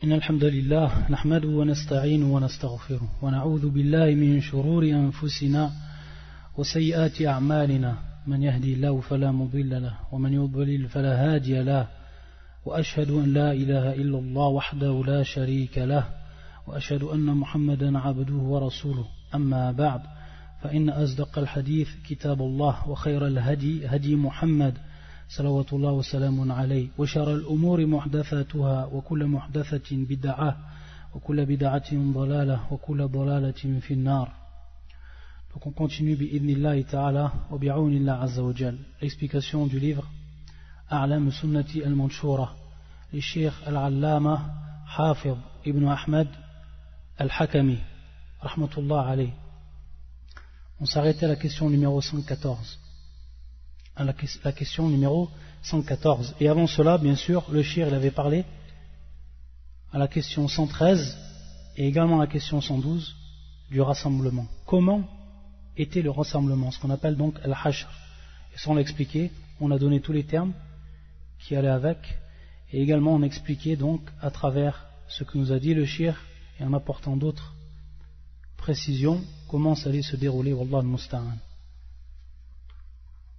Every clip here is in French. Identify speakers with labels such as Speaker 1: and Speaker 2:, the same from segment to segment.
Speaker 1: إن الحمد لله نحمده ونستعينه ونستغفره ونعوذ بالله من شرور أنفسنا وسيئات أعمالنا من يهدي الله فلا مضل له ومن يضلل فلا هادي له وأشهد أن لا إله إلا الله وحده لا شريك له وأشهد أن محمدا عبده ورسوله أما بعد فإن أصدق الحديث كتاب الله وخير الهدي هدي محمد صلوات الله وسلام عليه وشر الأمور محدثاتها وكل محدثة بدعة وكل بدعة ضلالة وكل ضلالة في النار. Donc on continue bi'idhnillahi ta'ala wa bi'awnillah azza wa jal. L'explication du livre A'lam Sunnati al-Manshura, le Cheikh al-Allama Hafidh ibn Ahmad al-Hakami rahmatullah alayh. On s'arrêtait à la question numéro 114. À la question numéro 114. Et avant cela, bien sûr, le Cheikh il avait parlé à la question 113 et également à la question 112 du rassemblement. Comment était le rassemblement, ce qu'on appelle donc al-hashr. Et sans l'expliquer, on a donné tous les termes qui allaient avec, et également on expliquait donc à travers ce que nous a dit le Cheikh et en apportant d'autres précisions comment ça allait se dérouler, wallah al-musta'an.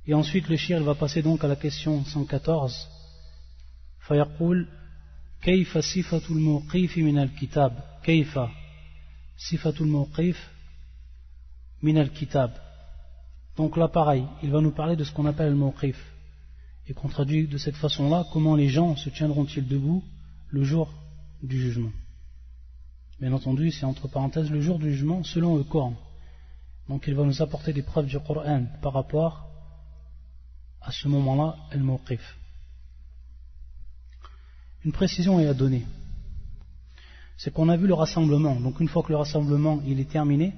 Speaker 1: Et ensuite le Cheikh va passer donc à la question 114. فيقول كيف صفة الموقف من الكتاب كيف صفة الموقف من الكتاب. Donc là pareil, il va nous parler de ce qu'on appelle le mawqif, et qu'on traduit de cette façon-là, comment les gens se tiendront-ils debout le jour du jugement. Bien entendu, c'est entre parenthèses le jour du jugement selon le Coran. Donc il va nous apporter des preuves du Coran par rapport à ce moment-là, al-mawqif. Une précision est à donner. C'est qu'on a vu le rassemblement. Donc une fois que le rassemblement il est terminé,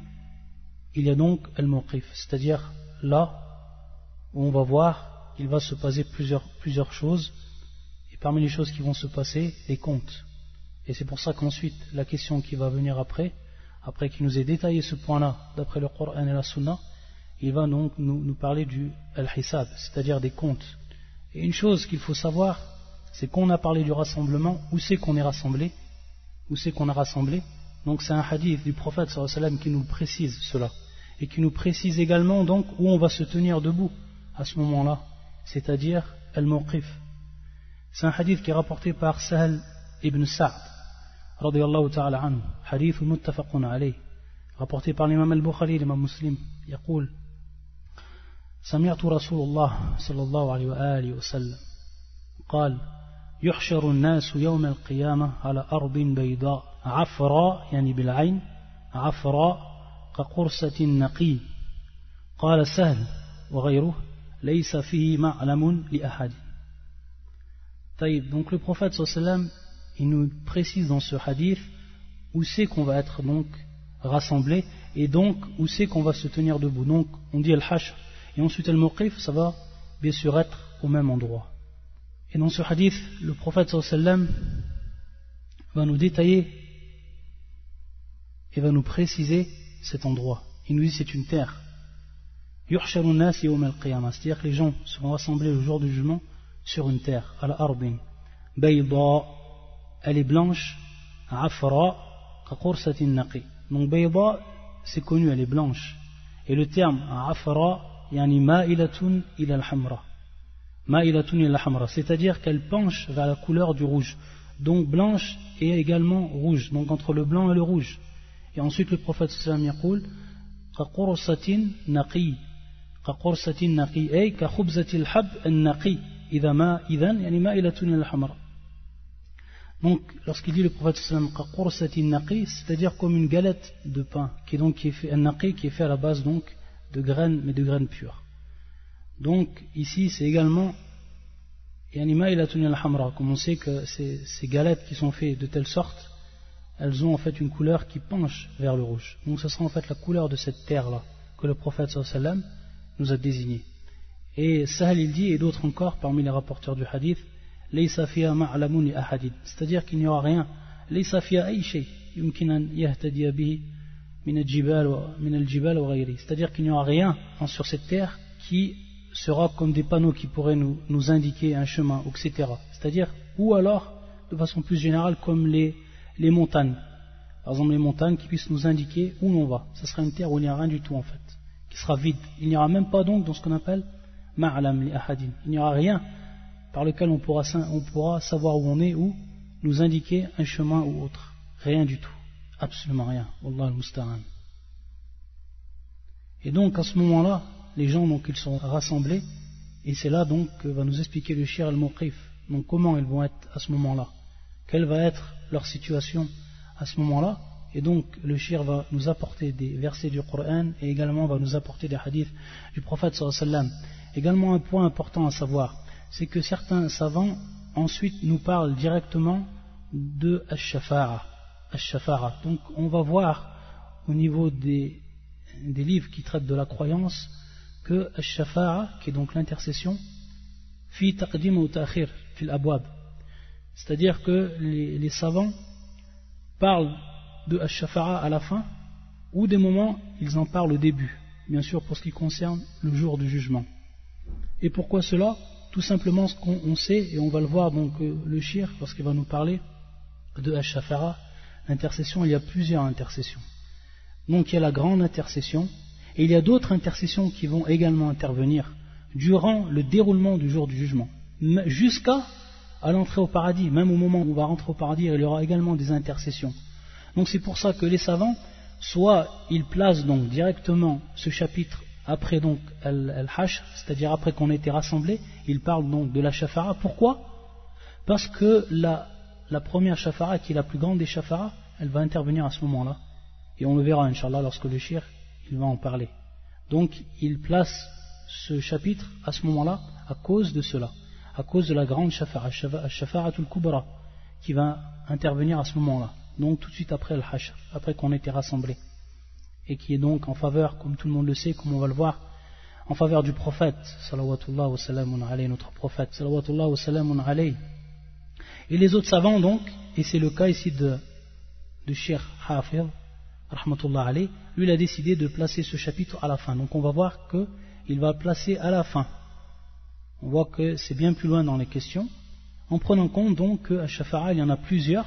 Speaker 1: il y a donc al-mawqif, c'est-à-dire là où on va voir, il va se passer plusieurs choses, et parmi les choses qui vont se passer, les comptes. Et c'est pour ça qu'ensuite, la question qui va venir après qu'il nous ait détaillé ce point-là, d'après le Coran et la Sunna, il va donc nous parler du al-hisab, c'est-à-dire des comptes. Et une chose qu'il faut savoir, c'est qu'on a parlé du rassemblement, où c'est qu'on est rassemblé, où c'est qu'on a rassemblé. Donc c'est un hadith du prophète sallallahu alayhi wa sallam qui nous précise cela, et qui nous précise également donc où on va se tenir debout à ce moment-là, c'est-à-dire al-mawqif. C'est un hadith qui est rapporté par Sahl ibn Sa'd radiyallahu ta'ala anhu, hadith muttafaqun alayh, rapporté par l'imam al-Bukhari, l'imam Muslim. يقول سمعت رسول الله صلى الله عليه وآله وسلم قال يحشر الناس يوم القيامة على أرض بيضاء عفراء يعني بالعين عفراء كقرصة نقي قال سهل وغيره ليس فيه معلم لأحد. طيب, donc le prophète sallallahu alayhi wa sallam il nous précise dans ce hadith où c'est qu'on va être donc rassemblés, et donc où c'est qu'on va se tenir debout. Donc on dit al-hashr, et ensuite al-mawqif, ça va bien sûr être au même endroit. Et dans ce hadith, le prophète sallallahu alayhi wa sallam va nous détailler et va nous préciser cet endroit. Il nous dit c'est une terre. Yuhsharun nas yawm al-qiyamah, c'est-à-dire que les gens seront rassemblés le jour du jugement sur une terre, ala ardin bayda, elle est blanche, afra ka qursatin naqi. Donc bayda, c'est connu, elle est blanche. Et le terme afra yani ma'ilatun ila al-hamra, ma'ilatun ila al-hamra, c'est-à-dire qu'elle penche vers la couleur du rouge. Donc blanche et également rouge, donc entre le blanc et le rouge. Et ensuite le prophète sallallahu alayhi wa sallam yaqul ka qursatin naqi, ka qursatin naqi ay ka khubzatil hab an-naqi idha yani ma'ilatun ila al-hamra. Donc, lorsqu'il dit le prophète sallallahu alayhi wa sallam, c'est-à-dire comme une galette de pain, qui est fait, un naqi, qui est fait à la base donc de graines, mais de graines pures. Donc, ici, c'est également yanima ilatun al-hamra, comme on sait que ces galettes qui sont faites de telle sorte, elles ont en fait une couleur qui penche vers le rouge. Donc, ce sera en fait la couleur de cette terre-là que le prophète sallallahu alayhi wa sallam nous a désigné. Et Sahel il dit, et d'autres encore parmi les rapporteurs du hadith, c'est-à-dire qu'il n'y aura rien, c'est-à-dire qu'il n'y aura rien sur cette terre qui sera comme des panneaux qui pourraient nous indiquer un chemin, etc. C'est-à-dire, ou alors, de façon plus générale, comme les les montagnes. Par exemple, les montagnes qui puissent nous indiquer où l'on va. Ce sera une terre où il n'y a rien du tout en fait, qui sera vide. Il n'y aura même pas donc dans ce qu'on appelle ma'alam li ahadin. Il n'y aura rien par lequel on pourra savoir où on est ou nous indiquer un chemin ou autre. Rien du tout. Absolument rien. Wallah al-musta'an. Et donc à ce moment-là, les gens donc ils sont rassemblés et c'est là donc que va nous expliquer le shir al-muqif. Donc comment ils vont être à ce moment-là, quelle va être leur situation à ce moment-là. Et donc le shir va nous apporter des versets du Coran et également va nous apporter des hadiths du prophète sallallahu alayhi wa sallam. Également un point important à savoir, c'est que certains savants ensuite nous parlent directement de Ash-Shafa'a. Donc on va voir au niveau des livres qui traitent de la croyance que Ash-Shafa'a, qui est donc l'intercession, fi taqdim ou ta'khir fil abwab, c'est-à-dire que les savants parlent de Ash-Shafa'a à la fin ou des moments ils en parlent au début, bien sûr pour ce qui concerne le jour du jugement. Et pourquoi cela? Tout simplement ce qu'on sait, et on va le voir donc le shir lorsqu'il va nous parler de Ash-Shafa'a, l'intercession, il y a plusieurs intercessions. Donc il y a la grande intercession et il y a d'autres intercessions qui vont également intervenir durant le déroulement du jour du jugement jusqu'à l'entrée au paradis. Même au moment où on va rentrer au paradis, il y aura également des intercessions. Donc c'est pour ça que les savants, soit ils placent donc directement ce chapitre après donc al-Hashr, c'est-à-dire après qu'on ait été rassemblés, ils parlent donc de la Shafa'a. Pourquoi? Parce que la première Shafa'a, qui est la plus grande des Shafa'a, elle va intervenir à ce moment-là. Et on le verra, Inch'Allah, lorsque le shir il va en parler. Donc, il place ce chapitre à ce moment-là à cause de cela, à cause de la grande Shafa'a, Shafa'atul Kubra, qui va intervenir à ce moment-là. Donc, tout de suite après le Hashr, après qu'on ait été rassemblés. Et qui est donc en faveur, comme tout le monde le sait, comme on va le voir, en faveur du prophète, salawatullah wa salamun alayhi, notre prophète, salawatullah wa salamun alayhi. Et les autres savants donc, et c'est le cas ici de Cheikh Hafid, rahmatullah alayhi, lui il a décidé de placer ce chapitre à la fin. Donc on va voir qu'il va placer à la fin. On voit que c'est bien plus loin dans les questions, en prenant compte donc qu'à Shafa'a il y en a plusieurs,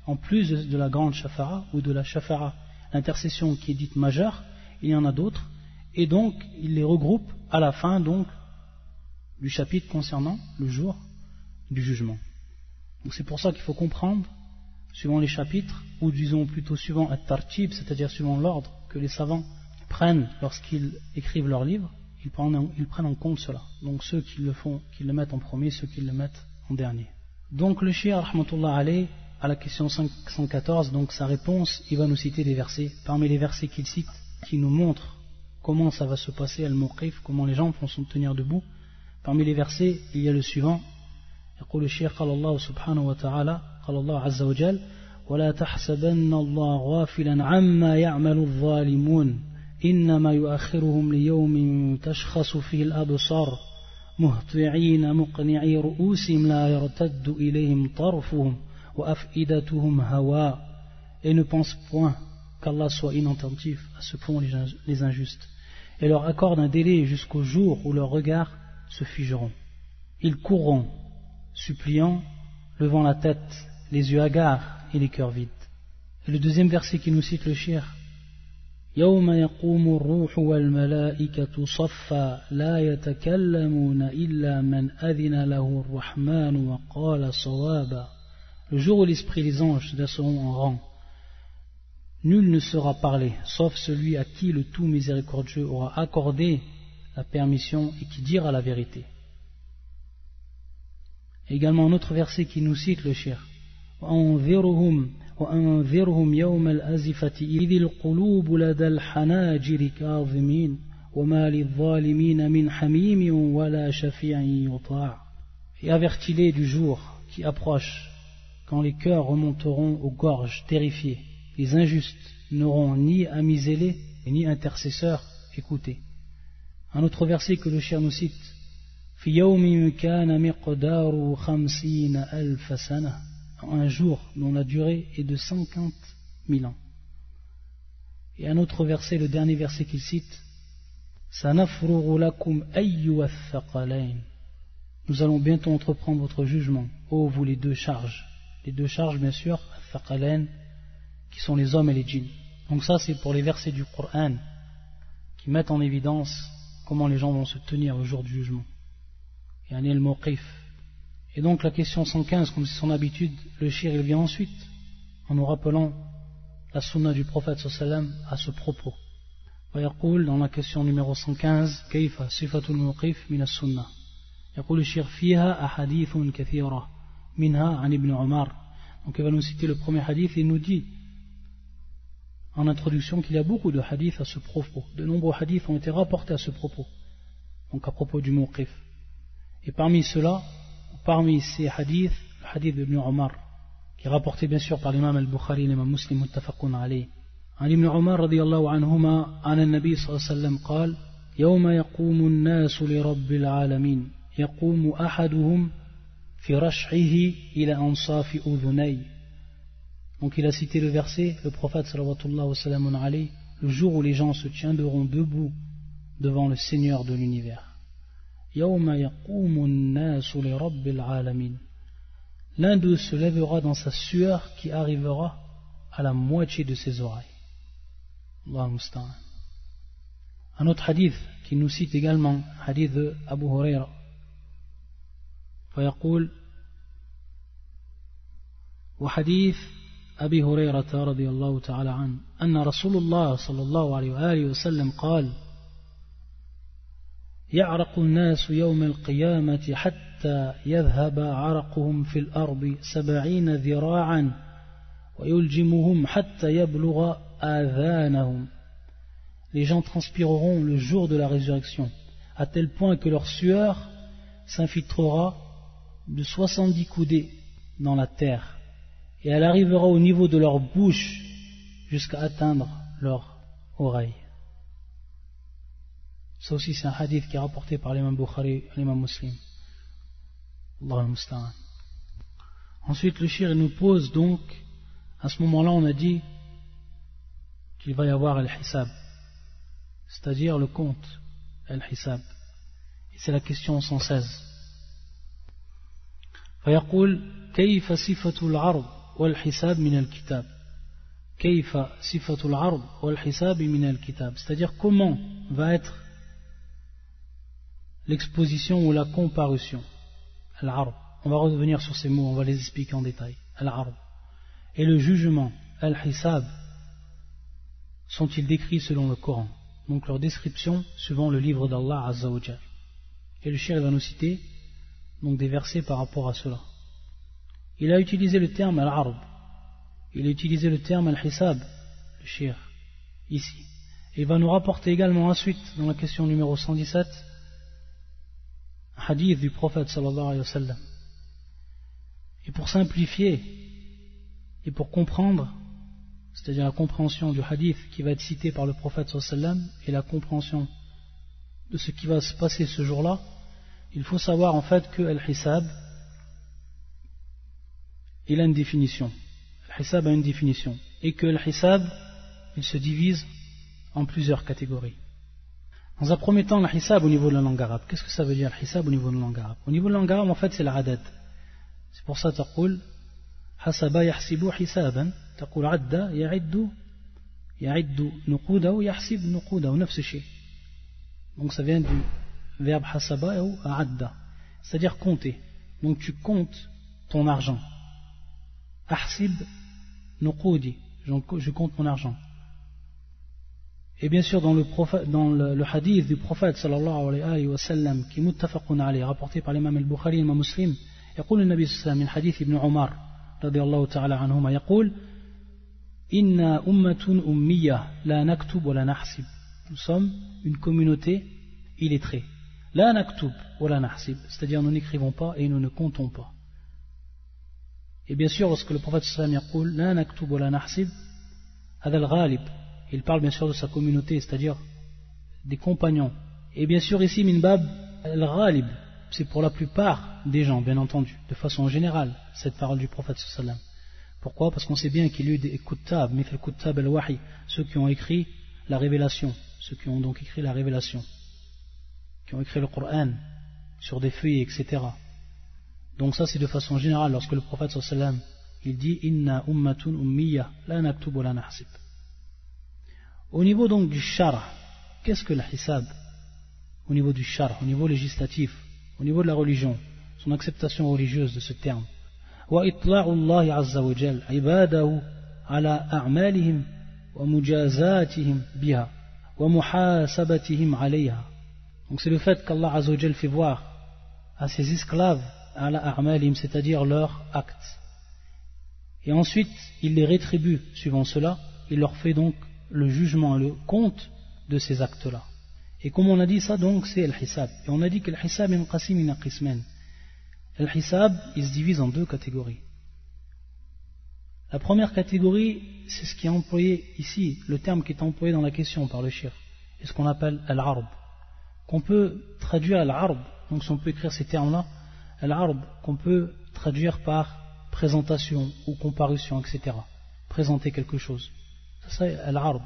Speaker 1: en plus de la grande Shafa'a ou de la Shafa'a, l'intercession qui est dite majeure, il y en a d'autres, et donc il les regroupe à la fin donc du chapitre concernant le jour du jugement. Donc c'est pour ça qu'il faut comprendre, suivant les chapitres, ou disons plutôt suivant at-tartib, c'est-à-dire suivant l'ordre que les savants prennent lorsqu'ils écrivent leurs livres, ils prennent en compte cela. Donc ceux qui le font, qui le mettent en premier, ceux qui le mettent en dernier. Donc le shir, rahmatullah alayhi, à la question 514, donc sa réponse, il va nous citer des versets. Parmi les versets qu'il cite, qui nous montrent comment ça va se passer, al-muqif, comment les gens vont se tenir debout. Parmi les versets, il y a le suivant. يقول الشيخ قال الله سبحانه وتعالى قال الله عز وجل ولا تحسبن الله غافلا عما يعمل الظالمون إنما يؤخرهم ليوم تشخص فيه الأبصار مهطعين مقنعي رؤوسهم لا يرتد إليهم طرفهم وأفئدتهم هواء. Et ne pense point qu'Allah soit inattentif à ce que font les injustes et leur accorde un délai jusqu'au jour où leurs regards se figeront. Ils courront suppliant, levant la tête, les yeux hagards et les cœurs vides. Et le deuxième verset qui nous cite le shir, يوم يقوم الروح والملائكة صفا لا يتكلمون إلا من أذن له الرحمن وقال صوابا. Le jour où l'esprit et les anges seront en rang, nul ne sera parlé, sauf celui à qui le tout miséricordieux aura accordé la permission et qui dira la vérité. Également un autre verset qui nous cite le shir, وأنذرهم يوم الأزفة إذ القلوب لدى الحناجر كاظمين وما للظالمين من حميم ولا شفيع يطاع. Et avertis-les du jour qui approche, quand les cœurs remonteront aux gorges terrifiées. Les injustes n'auront ni amis zélés ni intercesseurs écoutés. Un autre verset que le shir nous cite, في يوم كان مقداره 50,000 سنة, un jour dont la durée est de 50 000 ans. Et un autre verset, le dernier verset qu'il cite, سنفرغ لكم أيها الثقلين. Nous allons bientôt entreprendre votre jugement, ô vous les deux charges, Les deux charges, bien sûr, al-thaqalain, qui sont les hommes et les djinns. Donc ça, c'est pour les versets du Coran qui mettent en évidence comment les gens vont se tenir au jour du jugement. Yani al-mawqif. Et donc la question 115, comme c'est son habitude, le shir il vient ensuite, en nous rappelant la sunna du prophète sallam à ce propos. ويقول dans la question numéro 115 كيف صفة الموقف من السنة يقول الشيخ فيها أحاديث كثيرة منها عن ابن عمر. Donc il va nous citer le premier hadith et il nous dit en introduction qu'il y a beaucoup de hadiths à ce propos. De nombreux hadiths ont été rapportés à ce propos, donc à propos du mawqif. Et parmi ceux-là, parmi ces hadiths, le hadith d'Ibn Omar, qui est rapporté bien sûr par l'imam al-Bukhari et l'imam Muslim muttafaqun alayh. عن ابن عمر رضي الله عنهما عن النبي صلى الله عليه وسلم قال يوم يقوم الناس لرب العالمين يقوم أحدهم في رشحه إلى أنصاف أذنيه. Donc il a cité le verset, le prophète sallallahu alayhi wa sallam, le jour où les gens se tiendront debout devant le Seigneur de l'univers. يوم يقوم الناس لرب العالمين. L'un d'eux se lèvera dans sa sueur qui arrivera à la moitié de ses oreilles. Allah musta'an. Un autre hadith qui nous cite également, hadith de Abu Huraira. فيقول وحديث أبي هريرة رضي الله تعالى عنه أن رسول الله صلى الله عليه وآله وسلم قال يعرق الناس يوم القيامة حتى يذهب عرقهم في الأرض 70 ذراعا ويلجمهم حتى يبلغ آذانهم. Les gens transpireront le jour de la résurrection à tel point que leur sueur s'infiltrera de 70 coudées dans la terre et elle arrivera au niveau de leur bouche jusqu'à atteindre leur oreille. Ça aussi c'est un hadith qui est rapporté par l'imam Bukhari et l'imam Muslim. Allah al-Musta'an. Ensuite le shir nous pose donc, à ce moment-là on a dit qu'il va y avoir al-hisab, c'est-à-dire le compte, al-hisab. Et c'est la question 116. فيقول كيف صفة العرض والحساب من الكتاب. كيف صفة العرض والحساب من الكتاب. C'est-à-dire comment va être l'exposition ou la comparution. Al-Arb. On va revenir sur ces mots, on va les expliquer en détail. Al-Arb. Et le jugement, Al-Hisab, sont-ils décrits selon le Coran? Donc leur description suivant le livre d'Allah Azza wa Jal. Et le shir va nous citer donc des versets par rapport à cela. Il a utilisé le terme Al-Arb. Il a utilisé le terme Al-Hisab, le shir, ici. Et il va nous rapporter également ensuite, dans la question numéro 117, un hadith du prophète sallallahu alayhi wa sallam. Et pour simplifier et pour comprendre, c'est-à-dire la compréhension du hadith qui va être cité par le prophète sallallahu alayhi wa sallam et la compréhension de ce qui va se passer ce jour-là, il faut savoir en fait que Al-Hisab, il a une définition. Al-Hisab a une définition. Et que Al-Hisab, il se divise en plusieurs catégories. Dans un premier temps, Al-Hisab au niveau de la langue arabe. Qu'est-ce que ça veut dire Al-Hisab au niveau de la langue arabe? Au niveau de la langue arabe, en fait, c'est l'adad. C'est pour ça, taqul, hasaba yahsibu hisaban, taqul adda ya'iddu nuquda ou yahsib nuquda ou nafs shay. Donc ça vient du verbe hasaba ou adda, c'est-à-dire compter. Donc tu comptes ton argent. Ahsib nuqudi, je compte mon argent. Et bien sûr dans le hadith du prophète sallallahu alayhi wa sallam qui est muttafaqun alayhi, rapporté par l'imam al-Bukhari et l'imam Muslim, يقول النبي صلى الله عليه وسلم من حديث ابن عمر رضي الله تعالى عنهما يقول إنا أمة أمية لا نكتب ولا نحسب. Nous sommes une communauté illettrée. لا نكتب ولا نحسب, c'est-à-dire nous n'écrivons pas et nous ne comptons pas. Et bien sûr lorsque le prophète sallallahu alayhi wa sallam يقول لا نكتب ولا نحسب, هذا الغالب, il parle bien sûr de sa communauté, c'est-à-dire des compagnons. Et bien sûr ici min bab al-ghalib, c'est pour la plupart des gens, bien entendu, de façon générale, cette parole du prophète sallallahu alayhi wa sallam. Pourquoi? Parce qu'on sait bien qu'il y a eu des kuttab, mithl kuttab al-wahi, ceux qui ont écrit la révélation, ceux qui ont donc écrit la révélation, qui ont écrit le Coran sur des feuillets, etc. Donc ça c'est de façon générale, lorsque le prophète sallallahu alayhi wa sallam il dit Inna ummatun ummiya la naktub wa la nahsib. Au niveau donc du shara, qu'est-ce que le hisab? Au niveau du shara, au niveau législatif, au niveau de la religion, son acceptation religieuse de ce terme. Wa itla'u Allah azza wa jal ibadahu ala a'malihim wa mujazatihim biha wa muhasabatihim alayha. Donc c'est le fait qu'Allah azza wa jal fait voir à ses esclaves ala a'malihim, c'est-à-dire leurs actes. Et ensuite, il les rétribue suivant cela, il leur fait donc le jugement, le compte de ces actes-là. Et comme on a dit ça, donc, c'est al-hisab. Et on a dit que al-hisab est qasim min qisman. Al-hisab, il se divise en deux catégories. La première catégorie, c'est ce qui est employé ici, le terme qui est employé dans la question par le shir, et ce qu'on appelle al-arb, qu'on peut traduire al-arb, donc si on peut écrire ces termes-là, al-arb, qu'on peut traduire par présentation ou comparution, etc. Présenter quelque chose. Ça, c'est al-arb.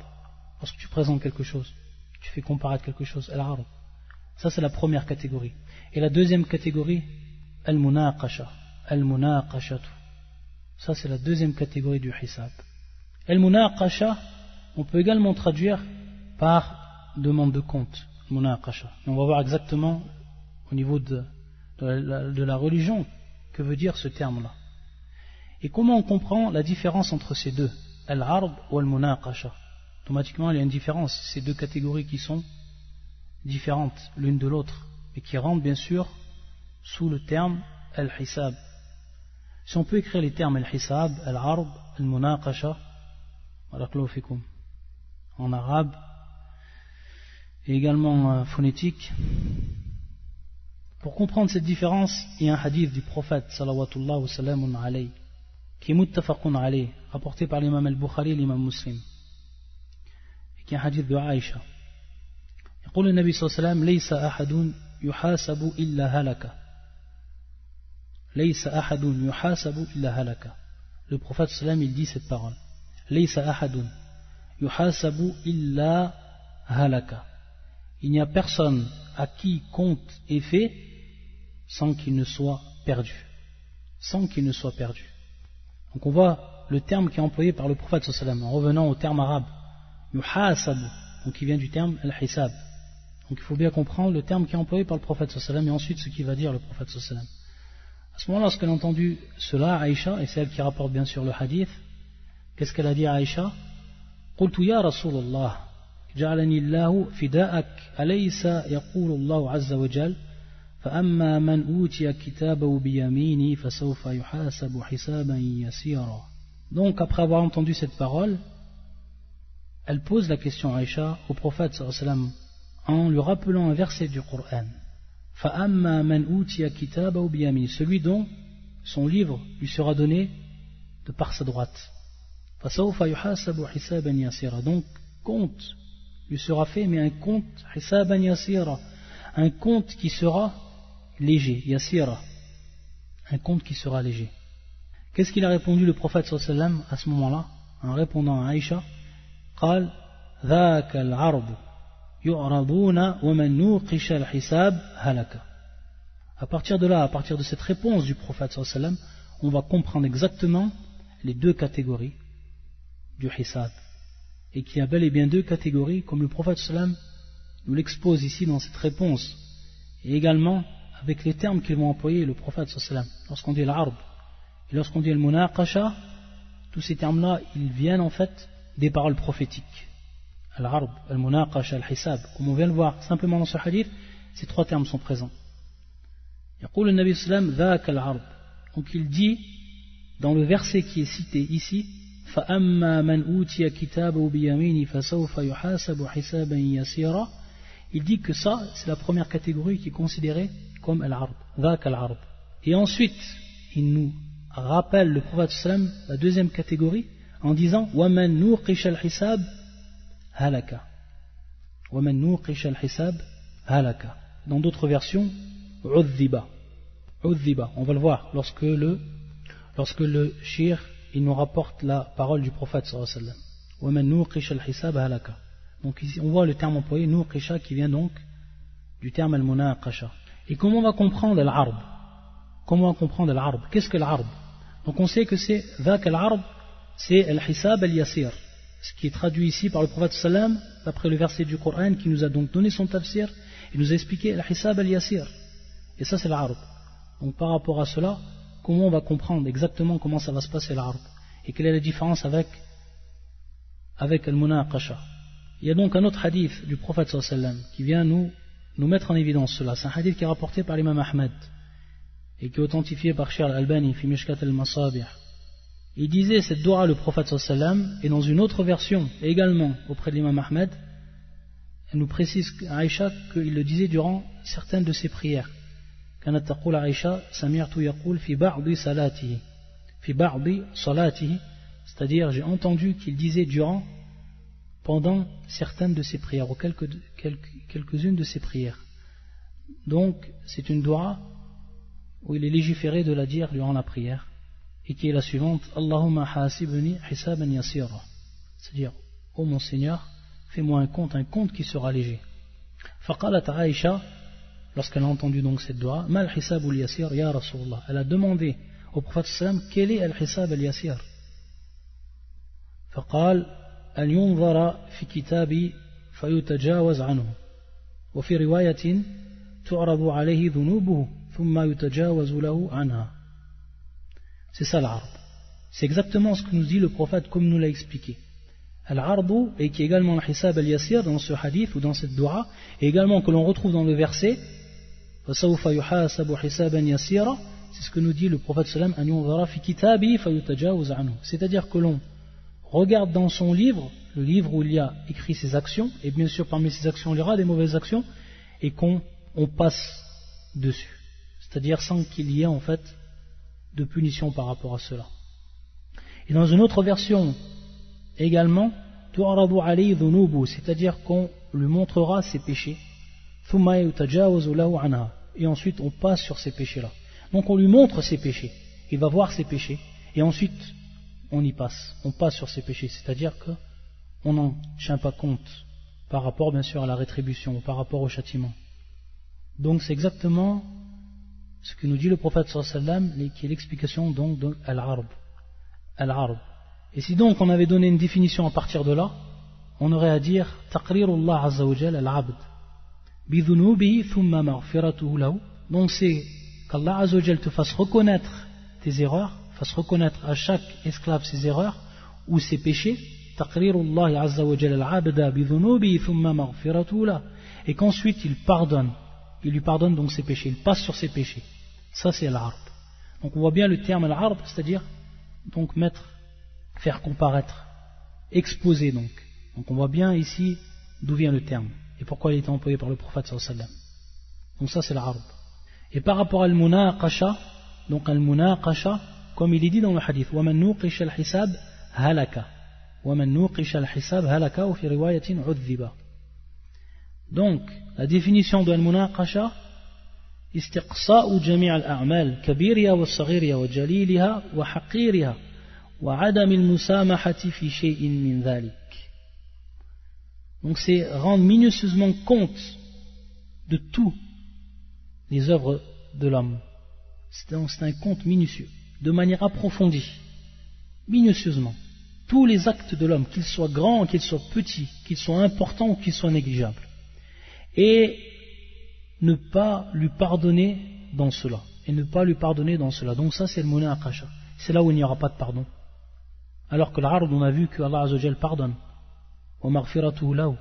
Speaker 1: Lorsque tu présentes quelque chose, tu fais comparaître quelque chose, al-arb. Ça, c'est la première catégorie. Et la deuxième catégorie, al-munaqasha. Al-munaqashatu. Ça, c'est la deuxième catégorie du hisab. Al-munaqasha, on peut également traduire par demande de compte. Munaqasha. On va voir exactement au niveau de la religion que veut dire ce terme-là. Et comment on comprend la différence entre ces deux, al-arb ou al-munaqasha? Automatiquement, il y a une différence, ces deux catégories qui sont différentes l'une de l'autre, et qui rentrent bien sûr sous le terme al-hisab. Si on peut écrire les termes al-hisab, al-arb, al-munaqasha, en arabe, et également phonétique, pour comprendre cette différence, il y a un hadith du prophète sallallahu sallam alayhi, qui est muttafaqun alayh, rapporté par l'imam al-Bukhari et l'imam Muslim, et qui est un hadith de Aïcha. يقول النبي صلى الله عليه وسلم ليس أحد يحاسب إلا هلك ليس أحد يحاسب إلا هلك. Le prophète sallam il dit cette parole, ليس أحد يحاسب إلا هلك. Il n'y a personne à qui compte est fait sans qu'il ne soit perdu, sans qu'il ne soit perdu. Donc on voit le terme qui est employé par le prophète sallam en revenant au terme arabe yuhasab, donc qui vient du terme al-hisab. Donc il faut bien comprendre le terme qui est employé par le prophète sallam et ensuite ce qu'il va dire le prophète sallam. À ce moment-là, lorsqu'elle a entendu cela, Aïcha, et c'est elle qui rapporte bien sûr le hadith, qu'est-ce qu'elle a dit à Aïcha? قلت يا رسول الله جعلني الله فداءك أليس يقول الله عز وجل فأما من أوتي كتابه بيمينه فسوف يحاسب حسابا يسيرا. Donc après avoir entendu cette parole, elle pose la question à Aïcha au prophète sallallahu alayhi wa sallam en lui rappelant un verset du Coran. فأما من أوتي كتابه بيمينه, celui dont son livre lui sera donné de par sa droite. فسوف يحاسب حسابا يسيرا, donc compte lui sera fait, mais un compte حسابا يسيرا, un compte qui sera léger, yasira, un compte qui sera léger. Qu'est-ce qu'il a répondu le prophète sallallahu alayhi wa sallam à ce moment-là, en répondant à Aïcha? قال ذاك العرض يعرضون ومن نوقش الحساب هلك. À partir de là, à partir de cette réponse du prophète sallallahu alayhi wa sallam, on va comprendre exactement les deux catégories du hisab, et qu'il y a bel et bien deux catégories, comme le prophète sallallahu alayhi wa sallam nous l'expose ici dans cette réponse, et également avec les termes qu'ils vont employer le prophète sallallahu alayhi wa sallam. Lorsqu'on dit l'arb et lorsqu'on dit le munaqasha, tous ces termes-là, ils viennent en fait des paroles prophétiques. Al-arb, al-munaqasha, al-hisab, comme on vient le voir simplement dans ce hadith, ces trois termes sont présents. يقول النبي صلى الله عليه وسلم ذاك العرب. Donc il dit dans le verset qui est cité ici, فأما من أوتي كتابه بيمينه فسوف يحاسب حسابا يسيرا, il dit que ça, c'est la première catégorie qui est considérée comme al-arb, ذاك العرب. Et ensuite, il nous rappelle le prophète sallam la deuxième catégorie en disant وَمَنْ نُوقِشَ الْحِسَابِ هَلَكَ. وَمَنْ نُوقِشَ الْحِسَابِ هَلَكَ. Dans d'autres versions, عُذِّبَ. عُذِّبَ. On va le voir lorsque le shir il nous rapporte la parole du prophète sallallahu alayhi wa sallam. وَمَنْ نُوقِشَ الْحِسَابِ هَلَكَ. Donc ici on voit le terme employé nuqisha qui vient donc du terme al-munaqasha. Et comment on va comprendre l'arb? Comment on va comprendre l'arb? Qu'est-ce que l'arb? Donc on sait que c'est ذاك العرض, c'est al-hisab al-yasir, ce qui est traduit ici par le prophète sallam d'après le verset du Coran qui nous a donc donné son tafsir et nous a expliqué al-hisab al-yasir, et ça c'est l'ard. Donc par rapport à cela, comment on va comprendre exactement comment ça va se passer l'ard et quelle est la différence avec al-munaqasha. Il y a donc un autre hadith du prophète sallam qui vient nous mettre en évidence cela. C'est un hadith qui est rapporté par l'imam Ahmed et qui est authentifié par Cheikh al-Albani fi Mishkat al-Masabih. Il disait cette dua le prophète sallam, et dans une autre version également auprès de l'imam Ahmed, elle nous précise Aïcha qu'il le disait durant certaines de ses prières. كانت تقول عائشة سمعت يقول في بعض صلاته في بعض صلاته, c'est-à-dire j'ai entendu qu'il disait pendant certaines de ses prières ou quelques-unes de ses prières. Donc c'est une dua où il est légiféré de la dire durant la prière et qui est la suivante: Allahumma hasibni hisaban yasira, c'est-à-dire ô mon Seigneur, fais-moi un compte qui sera léger. Faqalat Aïcha, lorsqu'elle a entendu donc cette dua, mal hisabul yasir ya Rasulullah, elle a demandé au prophète sallam quel est al-hisab al-yasir. Faqal an yunzara fi kitabi fayutajawaz anhu wa fi riwayatin tu'radu alayhi dhunubuhu thumma yutajawazu lahu anha. C'est ça l'ard. C'est exactement ce que nous dit le prophète comme nous l'a expliqué. Al-ardu, et qui est également al-hisab al-yasir dans ce hadith ou dans cette dua, et également que l'on retrouve dans le verset فَسَوْفَ يُحَاسَبُ حِسَابًا يَسِيرًا, c'est ce que nous dit le prophète sallam, أَنْ يُنْظَرَ فِي كِتَابِهِ فَيُتَجَاوَزَ عَنْهُ, c'est-à-dire que l'on regarde dans son livre, le livre où il y a écrit ses actions, et bien sûr parmi ses actions il y aura des mauvaises actions, et qu'on passe dessus, c'est-à-dire sans qu'il y ait en fait de punition par rapport à cela. Et dans une autre version également, tu'radu alayhi dhunubu, c'est-à-dire qu'on lui montrera ses péchés, thumma yutajawazu lahu anha, et ensuite on passe sur ces péchés-là. Donc on lui montre ses péchés, il va voir ses péchés, et ensuite on y passe, on passe sur ses péchés, c'est-à-dire qu'on n'en tient pas compte par rapport bien sûr à la rétribution, par rapport au châtiment. Donc c'est exactement ce que nous dit le prophète sallallahu alayhi wa sallam, qui est l'explication donc de al-arb. Et si donc on avait donné une définition à partir de là, on aurait à dire taqrirullah azza wa jalla al-abd bi dhunubihi thumma maghfiratuhu lahu. Donc c'est qu'Allah azza wa jalla te fasse reconnaître tes erreurs, fasse reconnaître à chaque esclave ses erreurs ou ses péchés, taqrirullah azza wa jalla al-abda bi dhunubihi thumma maghfiratuhu lahu, et qu'ensuite il lui pardonne donc ses péchés, il passe sur ses péchés. Ça c'est al-arb. Donc on voit bien le terme al-arb, c'est-à-dire donc faire comparaître, exposer donc. Donc on voit bien ici d'où vient le terme et pourquoi il a été employé par le prophète sallallahu alayhi wa sallam. Donc ça c'est l'arab. Et par rapport à al-munaqasha, donc al-munaqasha, comme il est dit dans le hadith, وَمَنْ نُوقِشَ الْحِسَابِ هَلَكَ وَمَنْ نُوقِشَ الْحِسَابِ هَلَكَ وَفِي رِوَايَةٍ عُذِّبَ. Donc la définition de al-munaqasha: استقصاء جميع الأعمال كبيرها وصغيرها وجليلها وحقيرها وعدم المسامحة في شيء من ذلك. Donc c'est rendre minutieusement compte de tout les œuvres de l'homme. C'est un compte minutieux, de manière approfondie, minutieusement. Tous les actes de l'homme, qu'ils soient grands, qu'ils soient petits, qu'ils soient importants ou qu'ils soient négligeables. Et ne pas lui pardonner dans cela. Donc ça c'est le munaqasha. C'est là où il n'y aura pas de pardon. Alors que l'ard, on a vu que Allah azza wa jalla pardonne. Wa maghfiratuhu lahu.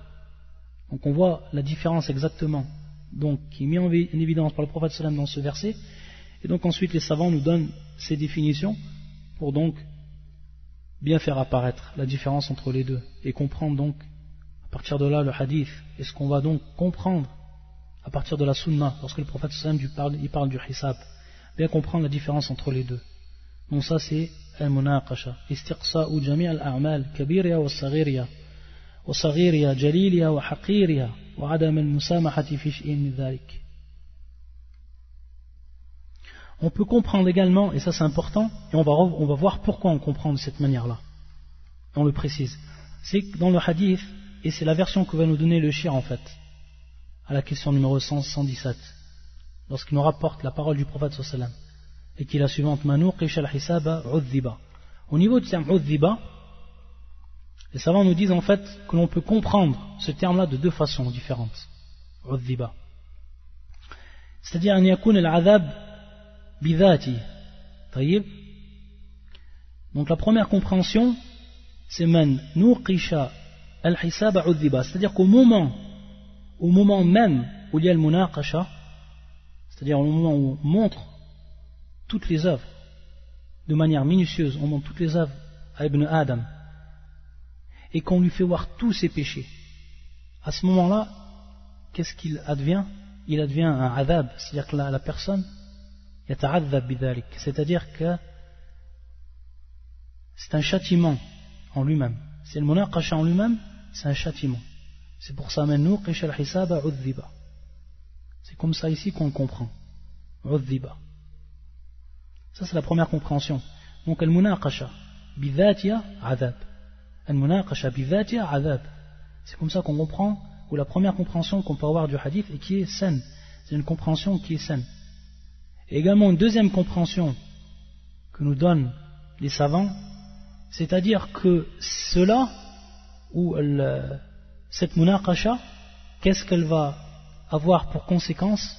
Speaker 1: Donc on voit la différence exactement, donc qui est mise en évidence par le prophète sallam dans ce verset. Et donc ensuite les savants nous donnent ces définitions pour donc bien faire apparaître la différence entre les deux et comprendre donc à partir de là le hadith. Et ce qu'on va donc comprendre à partir de la sunna, lorsque le prophète sallam il parle du hisab, bien comprendre la différence entre les deux. Donc ça c'est al-munaqasha, istiqsa'u jami' al-a'mal kabiriha wa saghiriha wa saghiriha jaliliha wa haqiriha wa adam al-musamahati fi shay'in min dhalik. On peut comprendre également, et ça c'est important, et on va voir pourquoi on comprend de cette manière-là. On le précise. C'est que dans le hadith, et c'est la version que va nous donner le shir en fait, à la question numéro 117, lorsqu'il nous rapporte la parole du prophète sallallahu alayhi wa sallam. et qui est la suivante, ma nuqisha al-hisaba udhiba. Au niveau du terme udhiba, les savants nous disent en fait que l'on peut comprendre ce terme-là de deux façons différentes. Udhiba. C'est-à-dire, an yakun al-adhab bidhati. Tayyib. Donc la première compréhension, c'est man nuqisha al-hisaba udhiba. C'est-à-dire qu'au moment même où il y a le munaqasha, c'est-à-dire au moment où on montre toutes les œuvres de manière minutieuse, on montre toutes les œuvres à Ibn Adam et qu'on lui fait voir tous ses péchés, à ce moment-là, qu'est-ce qu'il advient? Il advient un adhab, c'est-à-dire que la personne yata'adhab bidhalik, c'est-à-dire que c'est un châtiment en lui-même. C'est le munaqasha en lui-même, c'est un châtiment. C'est pour ça c'est comme ça ici qu'on le comprend. Udhiba. Ça c'est la première compréhension. Donc al-munaqasha bidhatiya adhab. Al-munaqasha bidhatiya adhab. C'est comme ça qu'on comprend, ou la première compréhension qu'on peut avoir du hadith et qui est saine. C'est une compréhension qui est saine. Et également une deuxième compréhension que nous donnent les savants, c'est-à-dire que cela, ou cette munaqasha, qu'est-ce qu'elle va avoir pour conséquence?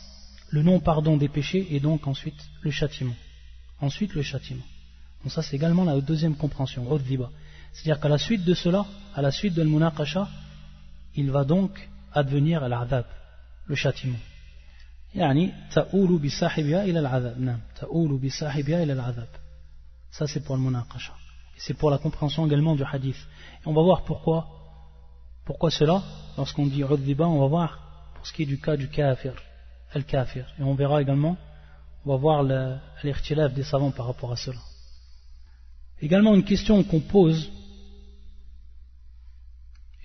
Speaker 1: Le non-pardon des péchés et donc ensuite le châtiment. Donc ça c'est également la deuxième compréhension, udhiba. C'est-à-dire qu'à la suite de cela, à la suite de al-munaqasha, il va donc advenir al-adhab, le châtiment. Yani ta'ulu bi sahibiha ila al-adhab. Ta'ulu bi sahibiha ila al-adhab. Ça c'est pour le munaqasha. Et c'est pour la compréhension également du hadith. Et on va voir pourquoi cela. Lorsqu'on dit udhiba, on va voir pour ce qui est du cas du kafir, al-kafir. Et on verra également, on va voir l'irtilaf des savants par rapport à cela. Également une question qu'on pose.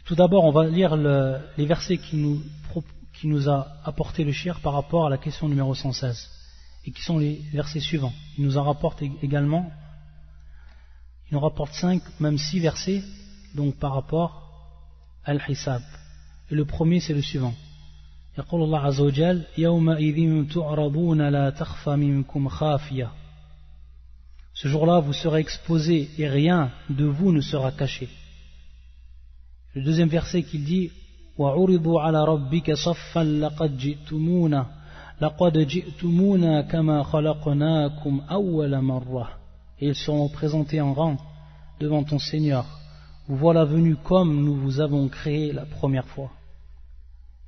Speaker 1: Tout d'abord, on va lire les versets qui nous a apporté le shir par rapport à la question numéro 116, et qui sont les versets suivants. Il nous en rapporte également, il nous rapporte 5, même 6 versets, donc par rapport à al-hisab. Et le premier, c'est le suivant. يقول الله عز وجل يومئذ تعرضون لا تخفى منكم خافية. Ce jour-là, vous serez exposés et rien de vous ne sera caché. Le deuxième verset qu'il dit وَعُرِضُوا عَلَى رَبِّكَ صَفًّا لَقَدْ جِئْتُمُونَا كَمَا خَلَقْنَاكُمْ أَوَّلَ مَرَّةٍ. Et ils seront présentés en rang devant ton Seigneur. Vous voilà venus comme nous vous avons créé la première fois.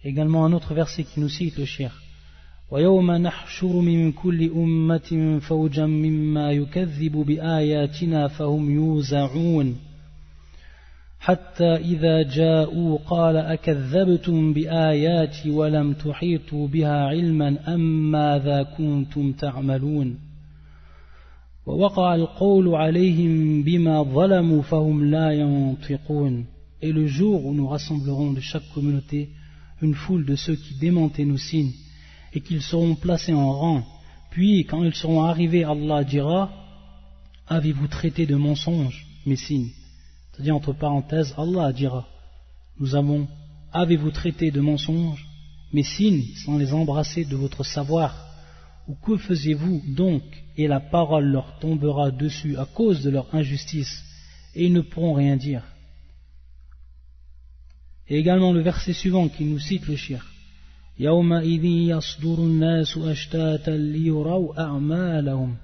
Speaker 1: Également un autre verset qui nous cite le shir. وَيَوْمَ نَحْشُرُ مِنْ كُلِّ أُمَّةٍ فَوْجًا مِمَّا يُكَذِّبُ بِآيَاتِنَا فَهُمْ يُوزَعُونَ حتى إذا جاءوا قال أكذبتم بآياتي ولم تحيطوا بها علما أم ماذا كنتم تعملون ووقع القول عليهم بما ظلموا فهم لا ينطقون. Et le jour où nous rassemblerons de chaque communauté une foule de ceux qui démentaient nos signes et qu'ils seront placés en rang, puis quand ils seront arrivés, Allah dira avez-vous traité de mensonges mes signes? C'est-à-dire entre parenthèses, Allah dira avez-vous traité de mensonges mes signes sans les embrasser de votre savoir? Ou que faisiez-vous donc? Et la parole leur tombera dessus à cause de leur injustice et ils ne pourront rien dire. Et également le verset suivant qui nous cite le shir. يَوْمَئِذٍ يَصْدُرُ النَّاسُ أَشْتَاتًا لِيُرَوْا أَعْمَالَهُمْ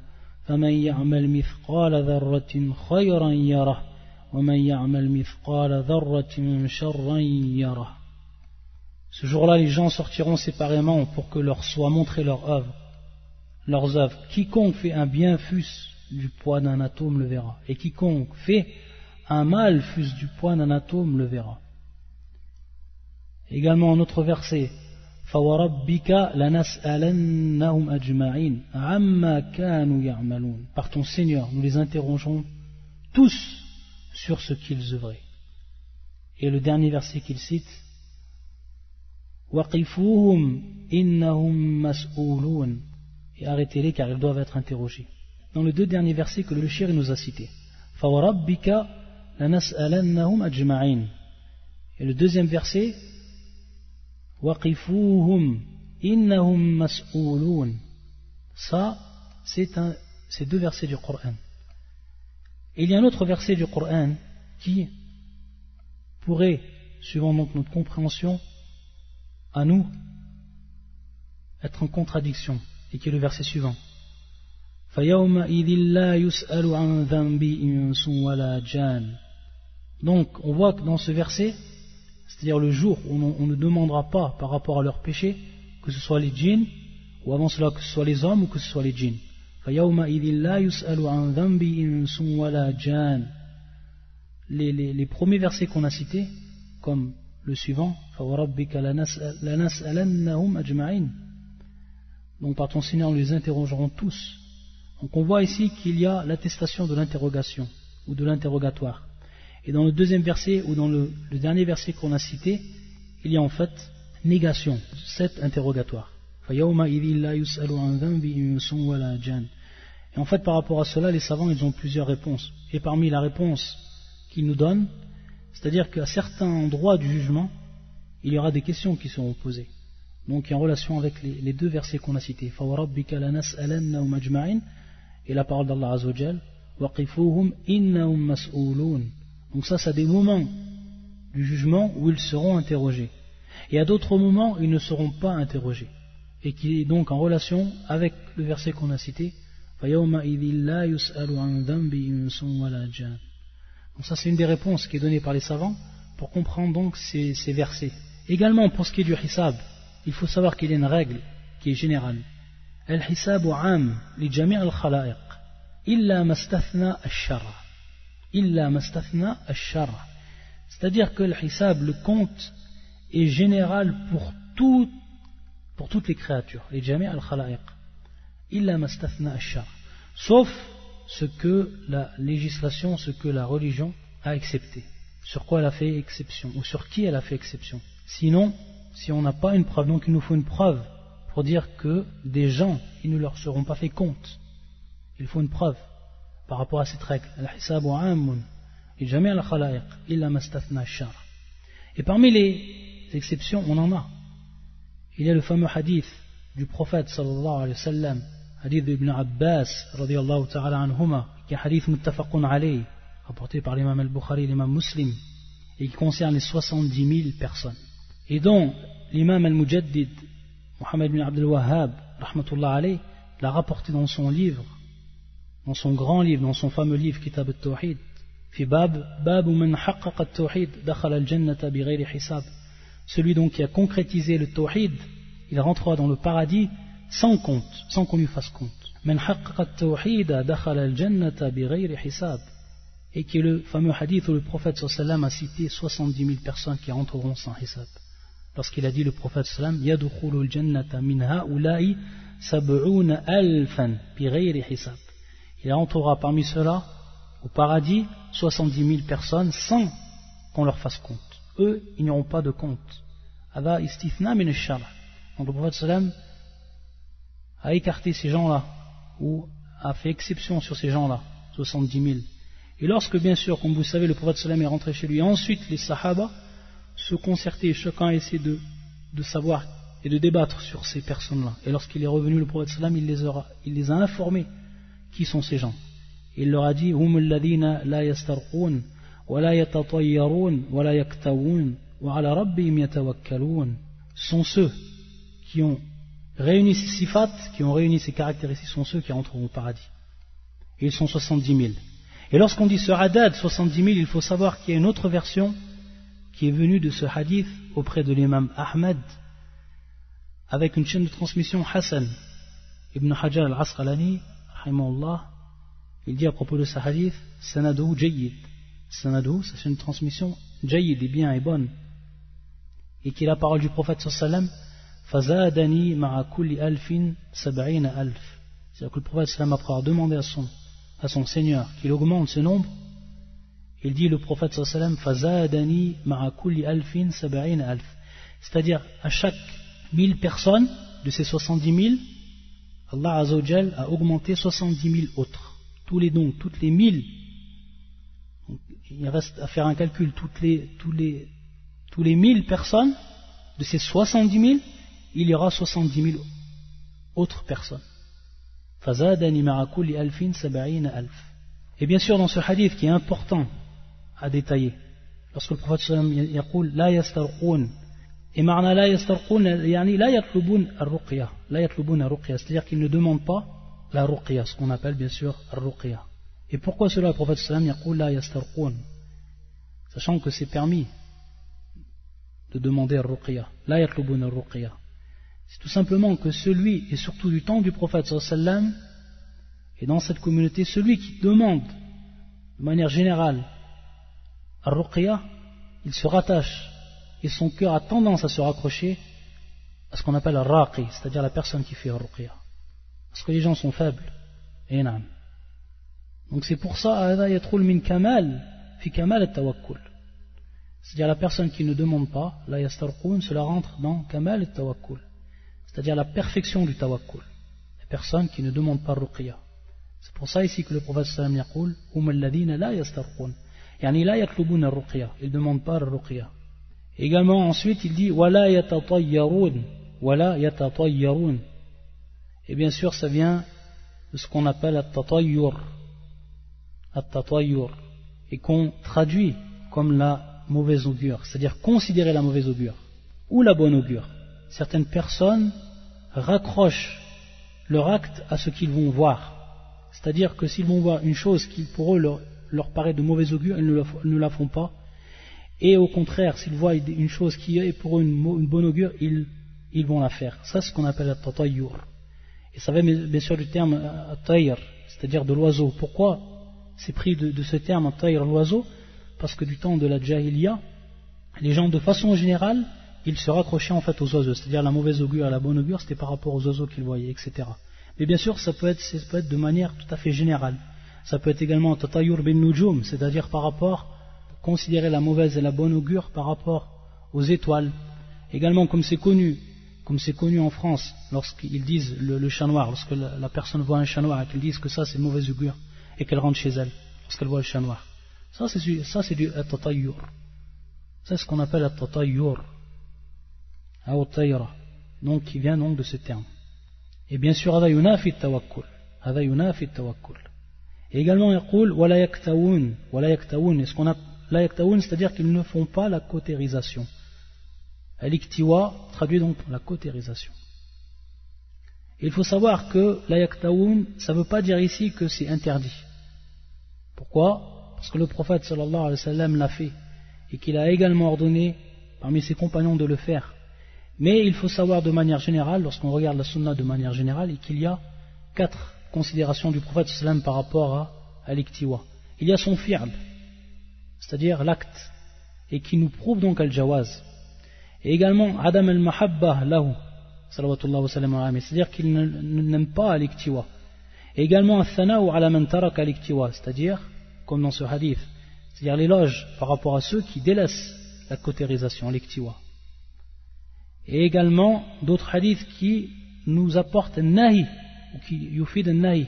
Speaker 1: فَمَنْ يَعْمَلْ مِثْقَالَ ذَرَّةٍ خَيْرًا يَرَهُ وَمَنْ يَعْمَلْ مِثْقَالَ ذَرَّةٍ شَرًّا يَرَهُ. Ce jour-là, les gens sortiront séparément pour que leur soient montrées leurs œuvres. Quiconque fait un bien fût-ce du poids d'un atome le verra, et quiconque fait un mal fût-ce du poids d'un atome le verra. Également un autre verset. فَوَرَبِّكَ لَنَسْأَلَنَّهُمْ أَجْمَعِينَ عَمَّا كَانُوا يَعْمَلُونَ. Par ton Seigneur, nous les interrogerons tous sur ce qu'ils œuvraient. Et le dernier verset qu'il cite, وَقِفُوهُمْ إِنَّهُمْ مَسْئُولُونَ. Et arrêtez-les car ils doivent être interrogés. Dans les deux derniers versets que le shir nous a cités. فَوَرَبِّكَ لَنَسْأَلَنَّهُمْ أَجْمَعِينَ. Et le deuxième verset, وَقِفُوهُمْ إِنَّهُمْ مَسْئُولُونَ. Ça, c'est ces deux versets du Coran. Et il y a un autre verset du Coran qui pourrait, suivant donc notre compréhension, à nous, être en contradiction, et qui est le verset suivant. Donc, on voit que dans ce verset, c'est-à-dire le jour où on ne demandera pas par rapport à leurs péchés, que ce soit les djinns, ou avant cela que ce soit les hommes ou que ce soit les djinns. Les premiers versets qu'on a cités, comme le suivant, donc par ton Seigneur nous les interrogerons tous. Donc on voit ici qu'il y a l'attestation de l'interrogation ou de l'interrogatoire. Et dans le deuxième verset ou dans le dernier verset qu'on a cité, il y a en fait négation, cet interrogatoire. Et en fait par rapport à cela, les savants ils ont plusieurs réponses. Et parmi la réponse qu'ils nous donnent, c'est-à-dire qu'à certains endroits du jugement, il y aura des questions qui seront posées. Donc en relation avec les deux versets qu'on a cités, et la parole d'Allah Azza wa Jal, donc ça c'est des moments du jugement où ils seront interrogés. Et à d'autres moments, ils ne seront pas interrogés. Et qui est donc en relation avec le verset qu'on a cité, donc ça c'est une des réponses qui est donnée par les savants pour comprendre donc ces versets. Également pour ce qui est du hisab, il faut savoir qu'il y a une règle qui est générale. Al-hisabu 'am li jami' al-khalaiq illa mastathna ash-shar'. Illa mastathna ash-shar'. C'est-à-dire que le hisab, le compte, est général pour toutes les créatures, les jami' al-khalaiq. Illa mastathna ash-shar'. Sauf ce que la législation, ce que la religion a accepté. Sur quoi elle a fait exception, ou sur qui elle a fait exception. Sinon, si on n'a pas une preuve, donc il nous faut une preuve pour dire que des gens, ils ne leur seront pas fait compte. Il faut une preuve par rapport à cette règle. Al-hisabu 'amun li jami' al-khalaiq illa mastathna ash-shar'. Et parmi les exceptions, on en a. Il y a le fameux hadith du prophète sallallahu alayhi wa sallam, hadith d'Ibn Abbas radiyallahu ta'ala anhuma, qui est un hadith muttafaqun alayh, rapporté par l'imam al-Bukhari et l'imam Muslim, et qui concerne les 70 000 personnes. Et dont l'imam al-Mujaddid, Muhammad bin Abdul Wahhab, rahmatullah alayh, l'a rapporté dans son livre, dans son grand livre, dans son fameux livre Kitab al-Tawhid, fi bab man haqqaqa al-Tawhid dakhala al-jannata bighayri hisab. Celui donc qui a concrétisé le Tawhid, il rentrera dans le paradis sans compte, sans qu'on lui fasse compte. Man haqqaqa al-Tawhid dakhala al-jannata bighayri hisab. Et qui est le fameux hadith où le prophète sallam a cité 70 000 personnes qui rentreront sans hisab. Lorsqu'il a dit le prophète sallam, yadkhulu al-jannata min ha'ula'i sab'una alfan bighayri hisab. Il rentrera parmi ceux-là au paradis 70 000 personnes sans qu'on leur fasse compte. Eux, ils n'auront pas de compte. Ada istithna min ash-shar'. Donc le prophète sallam a écarté ces gens-là ou a fait exception sur ces gens-là, 70 000. Et lorsque, bien sûr, comme vous savez, le prophète sallam est rentré chez lui, ensuite les sahaba se concertaient, chacun a essayé de savoir et de débattre sur ces personnes-là. Et lorsqu'il est revenu, le prophète sallam, il les a informés qui sont ces gens. Il leur a dit, hum alladhina la yastarqun wa la yatatayyarun wa la yaktawun wa ala rabbihim yatawakkalun. Sont ceux qui ont réuni ces sifat, qui ont réuni ces caractéristiques, sont ceux qui rentreront au paradis. Et ils sont 70 000. Et lorsqu'on dit ce adad, 70 000, il faut savoir qu'il y a une autre version qui est venue de ce hadith auprès de l'imam Ahmad, avec une chaîne de transmission Hassan. Ibn Hajar al-Asqalani, rahimahullah, il dit à propos de ce hadith, sanadou jayyid. Sanadou, c'est une transmission jayyid, et bien et bonne. Et qui est la parole du prophète sallam, fazadani ma'a kulli alfin sab'ina alf. C'est-à-dire que le prophète sallam, après avoir demandé à son Seigneur qu'il augmente ce nombre, il dit le prophète sallam, fazadani ma'a kulli alfin sab'ina alf. C'est-à-dire à chaque 1000 personnes de ces 70 000, Allah Azza wa Jal a augmenté 70 000 autres. Tous les dons, toutes les 1000, il reste à faire un calcul, tous les 1000 personnes, de ces 70 000, il y aura 70 000 autres personnes. فزادني مع كل 1000 70,000. Et bien sûr dans ce hadith qui est important à détailler, lorsque le prophète sallallahu alayhi wa sallam يقول لا يسترقون, et معنى لا يسترقون يعني لا يطلبون الرقية, لا يطلبون الرقية, c'est-à-dire qu'ils ne demandent pas la ruqya, ce qu'on appelle bien sûr الرقية. Et pourquoi cela le prophète sallallahu alayhi wa sallam يقول لا يسترقون, sachant que c'est permis de demander الرقية, لا يطلبون الرقية, c'est tout simplement que celui, et surtout du temps du prophète sallallahu alayhi wa sallam, et dans cette communauté, celui qui demande de manière générale al-ruqya, il se rattache et son cœur a tendance à se raccrocher à ce qu'on appelle al-raqi, c'est-à-dire la personne qui fait al-ruqya, parce que les gens sont faibles. Et non. Donc c'est pour ça c'est-à-dire la personne qui ne demande pas, la yastarqun, cela rentre dans kamal al-tawakkul, c'est-à-dire la perfection du tawakkul, les personnes qui ne demandent pas al-ruqya. C'est pour ça ici que le prophète sallam yaqul hum alladhina la yastarqun, yani la yatlubuna ar-ruqya, ils ne demandent pas ar-ruqya. Également ensuite il dit wala yatatayyarun, wala yatatayyarun, et bien sûr ça vient de ce qu'on appelle at-tatayyur, et qu'on traduit comme la mauvaise augure, c'est-à-dire considérer la mauvaise augure ou la bonne augure. Certaines personnes raccrochent leur acte à ce qu'ils vont voir. C'est-à-dire que s'ils vont voir une chose qui pour eux leur paraît de mauvaise augure, ils ne la font pas. Et au contraire, s'ils voient une chose qui est pour eux une bonne augure, ils vont la faire. Ça, c'est ce qu'on appelle at-tatayyur. Et ça vient bien sûr du terme at-tayr, c'est-à-dire de l'oiseau. Pourquoi c'est pris de ce terme at-tayr, l'oiseau? Parce que du temps de la jahiliya, les gens de façon générale, ils se raccrochaient en fait aux oiseaux. C'est-à-dire la mauvaise augure et la bonne augure, c'était par rapport aux oiseaux qu'ils voyaient, etc. Mais bien sûr, ça peut être de manière tout à fait générale. Ça peut être également tatayur bin nujum, c'est-à-dire par rapport, considérer la mauvaise et la bonne augure par rapport aux étoiles. Également, comme c'est connu en France, lorsqu'ils disent le chat noir, lorsque la personne voit un chat noir et qu'ils disent que ça c'est une mauvaise augure et qu'elle rentre chez elle, lorsqu'elle voit le chat noir. Ça c'est du tatayur. C'est ce qu'on appelle tatayur, ou tayra, donc qui vient donc de ce terme. Et bien sûr, هذا ينافي التوكل, هذا ينافي التوكل. Et également, يقول ولا يكتوون, ولا يكتوون. Et ce qu'on a la yaktaoun, c'est-à-dire qu'ils ne font pas la cautérisation. Al-iktiwa traduit donc la cautérisation. Et il faut savoir que la yaktaoun, ça ne veut pas dire ici que c'est interdit. Pourquoi? Parce que le prophète sallallahu alayhi wa sallam l'a fait et qu'il a également ordonné parmi ses compagnons de le faire. Mais il faut savoir de manière générale, lorsqu'on regarde la sunna de manière générale, et qu'il y a 4 considérations du prophète sallam par rapport à l'iktiwa. Il y a son fi'l, c'est-à-dire l'acte, et qui nous prouve donc al-jawaz. Et également adam al-mahabba lahu, salawatullah wa sallam alayhi, c'est-à-dire qu'il n'aime pas l'iktiwa. Et également al-thana'u ala man taraka l'iktiwa, c'est-à-dire, comme dans ce hadith, c'est-à-dire l'éloge par rapport à ceux qui délaissent la cautérisation, l'iktiwa. Et également d'autres hadiths qui nous apportent un nahi, ou qui yufid un nahi.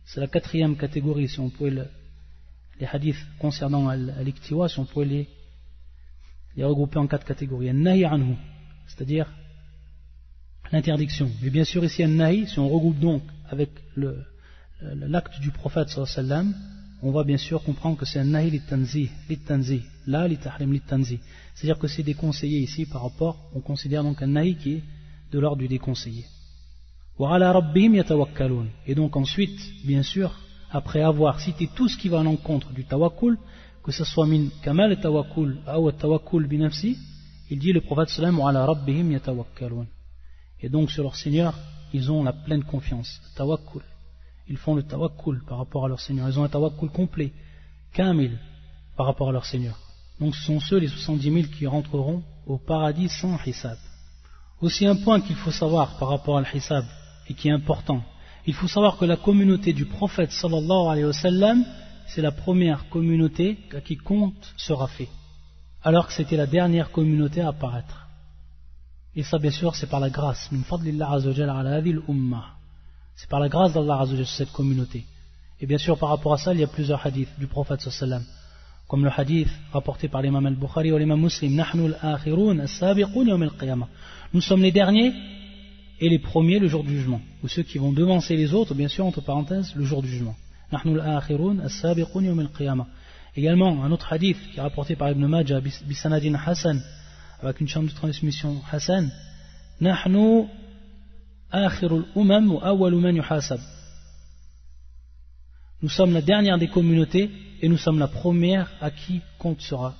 Speaker 1: C'est la 4e catégorie, si on pouvait les hadiths concernant l'iktiwa, si on pouvait les regrouper en 4 catégories. Un nahi anhu, c'est-à-dire l'interdiction. Mais bien sûr ici un nahi, si on regroupe donc avec l'acte du prophète sallallahu alayhi wa sallam, on va bien sûr comprendre que c'est un nahi litanzi, la litahrim litanzi. C'est-à-dire que c'est déconseillé ici par rapport, on considère donc un nahi qui est de l'ordre du déconseillé. Wa ala rabbihim yatawakkalun. Et donc ensuite, bien sûr, après avoir cité tout ce qui va à l'encontre du tawakkul, que ce soit min kamal tawakkul ou tawakkul binafsi, il dit le prophète sallam wa ala rabbihim yatawakkalun. Et donc sur leur Seigneur, ils ont la pleine confiance, tawakkul. Ils font le tawakkul par rapport à leur Seigneur. Ils ont un tawakkul complet, kamil, par rapport à leur Seigneur. Donc ce sont ceux, les 70 000, qui rentreront au paradis sans hisab. Aussi un point qu'il faut savoir par rapport à l'hisab, et qui est important. Il faut savoir que la communauté du prophète sallallahu alayhi wa sallam, c'est la première communauté à qui compte sera fait. Alors que c'était la dernière communauté à apparaître. Et ça bien sûr c'est par la grâce. Min fadlillah azza wa jalla ala hadhihi al-ummah. C'est par la grâce d'Allah azza wa jalla sur cette communauté. Et bien sûr par rapport à ça il y a plusieurs hadiths du prophète sallallahu alayhi wa sallam. Comme le hadith rapporté par l'imam al-Bukhari ou l'imam Muslim, Nahnu al-akhirun as-sabiqun yawm al-qiyamah. Nous sommes les derniers et les premiers le jour du jugement, ou ceux qui vont devancer les autres, bien sûr, entre parenthèses, le jour du jugement. Également, un autre hadith qui est rapporté par Ibn Majah, bisanadin Hassan, avec une chaîne de transmission Hassan, Nahnu akhirul umam wa awwalu man yuhasab. Nous sommes la dernière des communautés et nous sommes la première à qui compte sera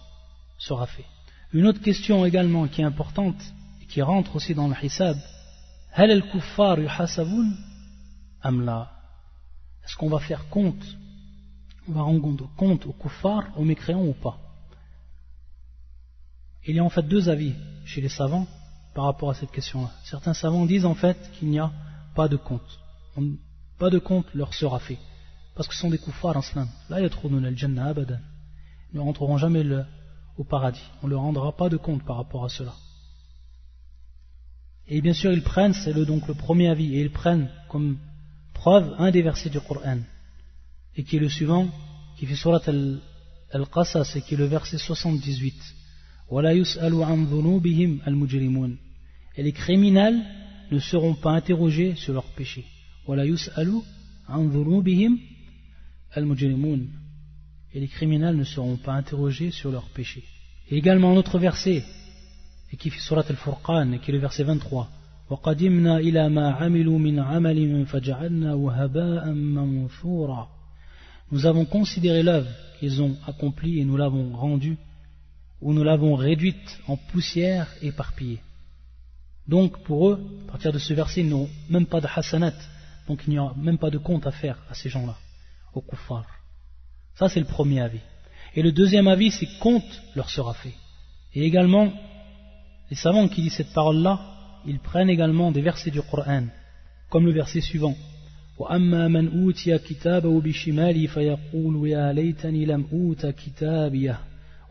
Speaker 1: fait. Une autre question également qui est importante et qui rentre aussi dans le hisab, hal al-kuffar yuhasabun am la? Est-ce qu'on va faire compte, on va rendre compte aux kuffars, aux mécréants ou pas? Il y a en fait deux avis chez les savants par rapport à cette question-là. Certains savants disent en fait qu'il n'y a pas de compte. Pas de compte leur sera fait. Parce que ce sont des kuffars en islam. Là, yadkhuluna al-jannah abadan. Ils ne rentreront jamais au paradis. On ne leur rendra pas de compte par rapport à cela. Et bien sûr, ils prennent, c'est donc le premier avis, et ils prennent comme preuve un des versets du Coran, et qui est le suivant, qui fait surat al-Qasas, et qui est le verset 78. وَلَا يُسْأَلُ عَنْ ذُنُوبِهِمْ الْمُجْرِمُونَ. Et les criminels ne seront pas interrogés sur leurs péchés. وَلَا يُسْأَلُ عَنْ ذُنُوبِهِمْ الْمُجْرِمُونَ. Et les criminels ne seront pas interrogés sur leurs péchés. Et également un autre verset, et qui fait surat al-Furqan, et qui est le verset 23. وَقَدِمْنَا إِلَى مَا عَمِلُوا مِنْ عَمَلٍ فَجَعَلْنَاهُ هَبَاءً مَنْثُورًا. Nous avons considéré l'œuvre qu'ils ont accomplie et nous l'avons rendue, ou nous l'avons réduite en poussière éparpillée. Donc pour eux, à partir de ce verset, ils n'ont même pas de hasanat, donc il n'y a même pas de compte à faire à ces gens-là, aux kuffars. Ça c'est le premier avis. Et le deuxième avis, c'est que compte leur sera fait. Et également, les savants qui disent cette parole-là, ils prennent également des versets du Coran, comme le verset suivant. وَأَمَّا مَنْ أُوتِيَ كِتَابَهُ بِشِمَالِهِ فَيَقُولُ يَا لَيْتَنِي لَمْ أُوتَ كِتَابِيَهْ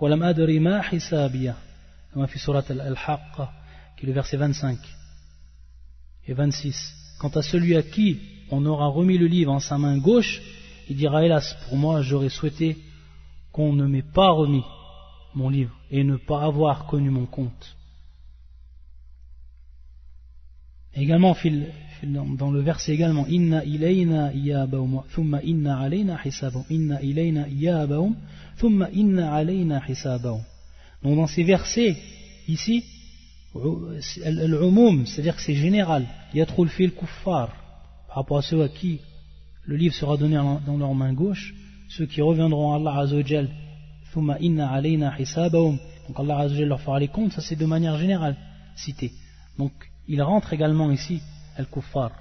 Speaker 1: وَلَمْ أَدْرِ مَا حِسَابِيَهْ. Comme في surat al-Haqqa, qui est le verset 25 et 26. Quant à celui à qui on aura remis le livre en sa main gauche, il dira hélas, pour moi j'aurais souhaité qu'on ne m'ait pas remis mon livre et ne pas avoir connu mon compte. Et également dans le verset également, inna ilayna iyabahum thumma inna alayna hisabahum, inna ilayna iyabahum thumma inna alayna hisabahum. Donc dans ces versets ici, al-umum, c'est-à-dire que c'est général, yatrul fil kuffar, par rapport à ceux à qui le livre sera donné dans leur main gauche, ceux qui reviendront à Allah Azza wa Jal, thumma inna alayna hisabahum, donc Allah Azza wa Jal leur fera les comptes, ça c'est de manière générale cité. Donc il rentre également ici al-kuffar.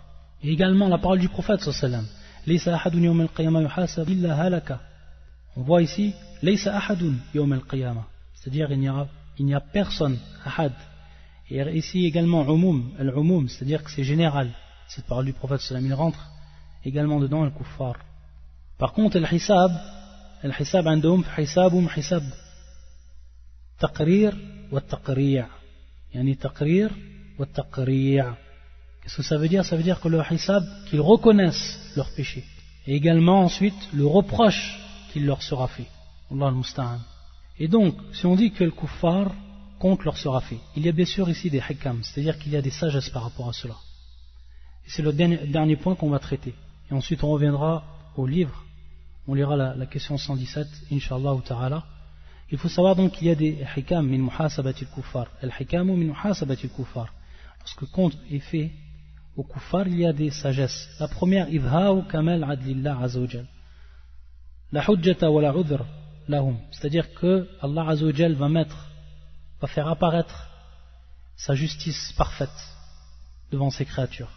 Speaker 1: Et également la parole du prophète sallallahu laysa ahadun yawm al-qiyamah yuhasab illa halaka. On voit ici laysa ahadun yawm al-qiyamah, c'est-à-dire il n'y a personne, ahad. Et ici également al-umum, c'est-à-dire que c'est général. Cette parole du prophète sallallahu il rentre également dedans al-kuffar. Par contre al-hisab عندهم حسابهم حساب تقرير والتقريع يعني تقرير والتقريع. Qu'est-ce que ça veut dire? Ça veut dire que le hisab, qu'ils reconnaissent leurs péchés, et également ensuite le reproche qu'il leur sera fait. Allah al-Musta'an. Et donc, si on dit que le kuffar compte leur sera fait, il y a bien sûr ici des hikam, c'est-à-dire qu'il y a des sagesses par rapport à cela. Et c'est le dernier point qu'on va traiter. Et ensuite on reviendra au livre, on lira la question 117, Inch'Allah ta'ala. Il faut savoir donc qu'il y a des hikam min muhasabatil kuffar. Al-hikamu min muhasabatil kuffar. Lorsque compte est fait au kuffar, il y a des sagesses. La première, idha'u kamal adlillah azza wa jal. La hujjata wa la udhr lahum. C'est-à-dire que Allah azza wa jal va faire apparaître sa justice parfaite devant ses créatures.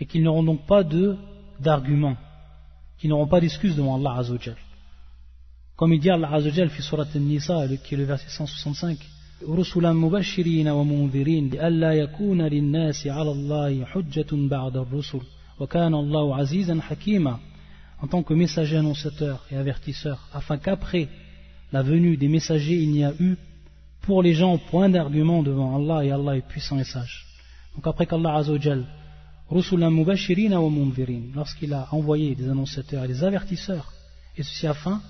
Speaker 1: Et qu'ils n'auront donc pas d'arguments, qu'ils n'auront pas d'excuses devant Allah azza wa jal. Comme il dit Allah azza wa jal fi surat an-Nisa, qui est le verset 165, رسلا مبشرين ومنذرين لئلا يكون للناس على الله حجة بعد الرسل وكان الله عزيزا حكيما. En tant que messager annonciateur et avertisseur, afin qu'après la venue des messagers il n'y a eu pour les gens point d'argument devant Allah, et Allah est puissant et sage. Donc après qu'Allah azza wa jal رسلا مبشرين ومنذرين, lorsqu'il a envoyé des annonciateurs et des avertisseurs, et ceci afin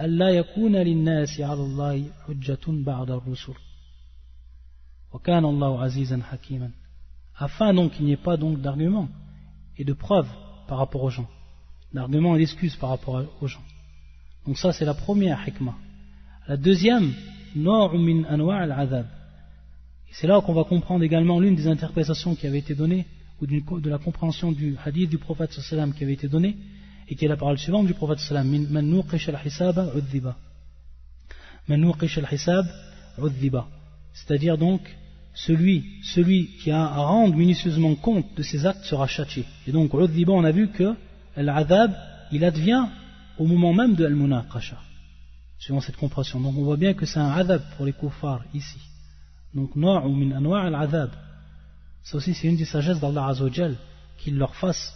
Speaker 1: ألا يكون للناس على الله حجة بعد الرسل وكان الله عزيزا حكيما, afin donc qu'il n'y ait pas donc d'argument et de preuve par rapport aux gens, d'argument et d'excuse par rapport aux gens. Donc ça c'est la première hikmah. La deuxième, naw'un min anwa' al-'adhab. Et c'est là qu'on va comprendre également l'une des interprétations qui avait été donnée, ou de la compréhension du hadith du prophète sallam qui avait été donné, et qui est la parole suivante du prophète sallam, man nuqish al-hisab udhiba. Man nuqish al-hisab udhiba. C'est-à-dire donc, celui qui a à rendre minutieusement compte de ses actes sera châtié. Et donc, udhiba, on a vu que l'adhab, il advient au moment même de al-munaqasha, suivant cette compréhension. Donc on voit bien que c'est un adhab pour les kuffars ici. Donc naw'un min anwa' al-'adhab. Ça aussi c'est une des sagesses d'Allah Azza wa Jal, qu'il leur fasse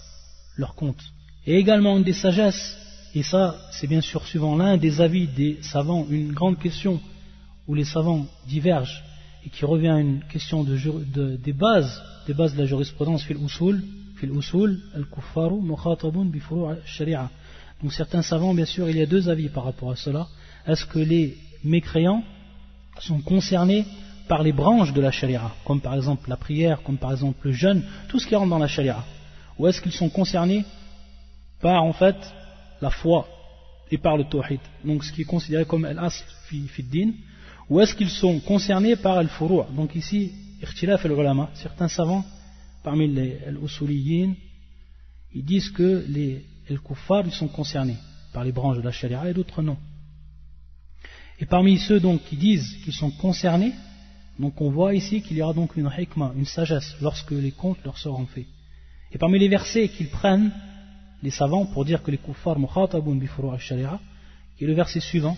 Speaker 1: leur compte. Et également une des sagesses, et ça c'est bien sûr suivant l'un des avis des savants, une grande question où les savants divergent et qui revient à une question des bases de la jurisprudence fil usul al-kuffaru mukhatabun bi furu' al-shari'a. Donc certains savants, bien sûr, il y a deux avis par rapport à cela. Est-ce que les mécréants sont concernés par les branches de la sharia, comme par exemple la prière, comme par exemple le jeûne, tout ce qui rentre dans la sharia, ou est-ce qu'ils sont concernés par en fait la foi et par le tawhid, donc ce qui est considéré comme al-asl fi din, ou est-ce qu'ils sont concernés par al-furu'? Donc ici, ikhtilaf al-ulama, certains savants parmi les al-usuliyin, ils disent que les kuffar ils sont concernés par les branches de la sharia et d'autres non. Et parmi ceux donc qui disent qu'ils sont concernés, donc on voit ici qu'il y aura donc une hikmah, une sagesse, lorsque les comptes leur seront faits. Et parmi les versets qu'ils prennent, les savants, pour dire que les kuffars mukhatabun bi furu' al-sharia, qui est le verset suivant,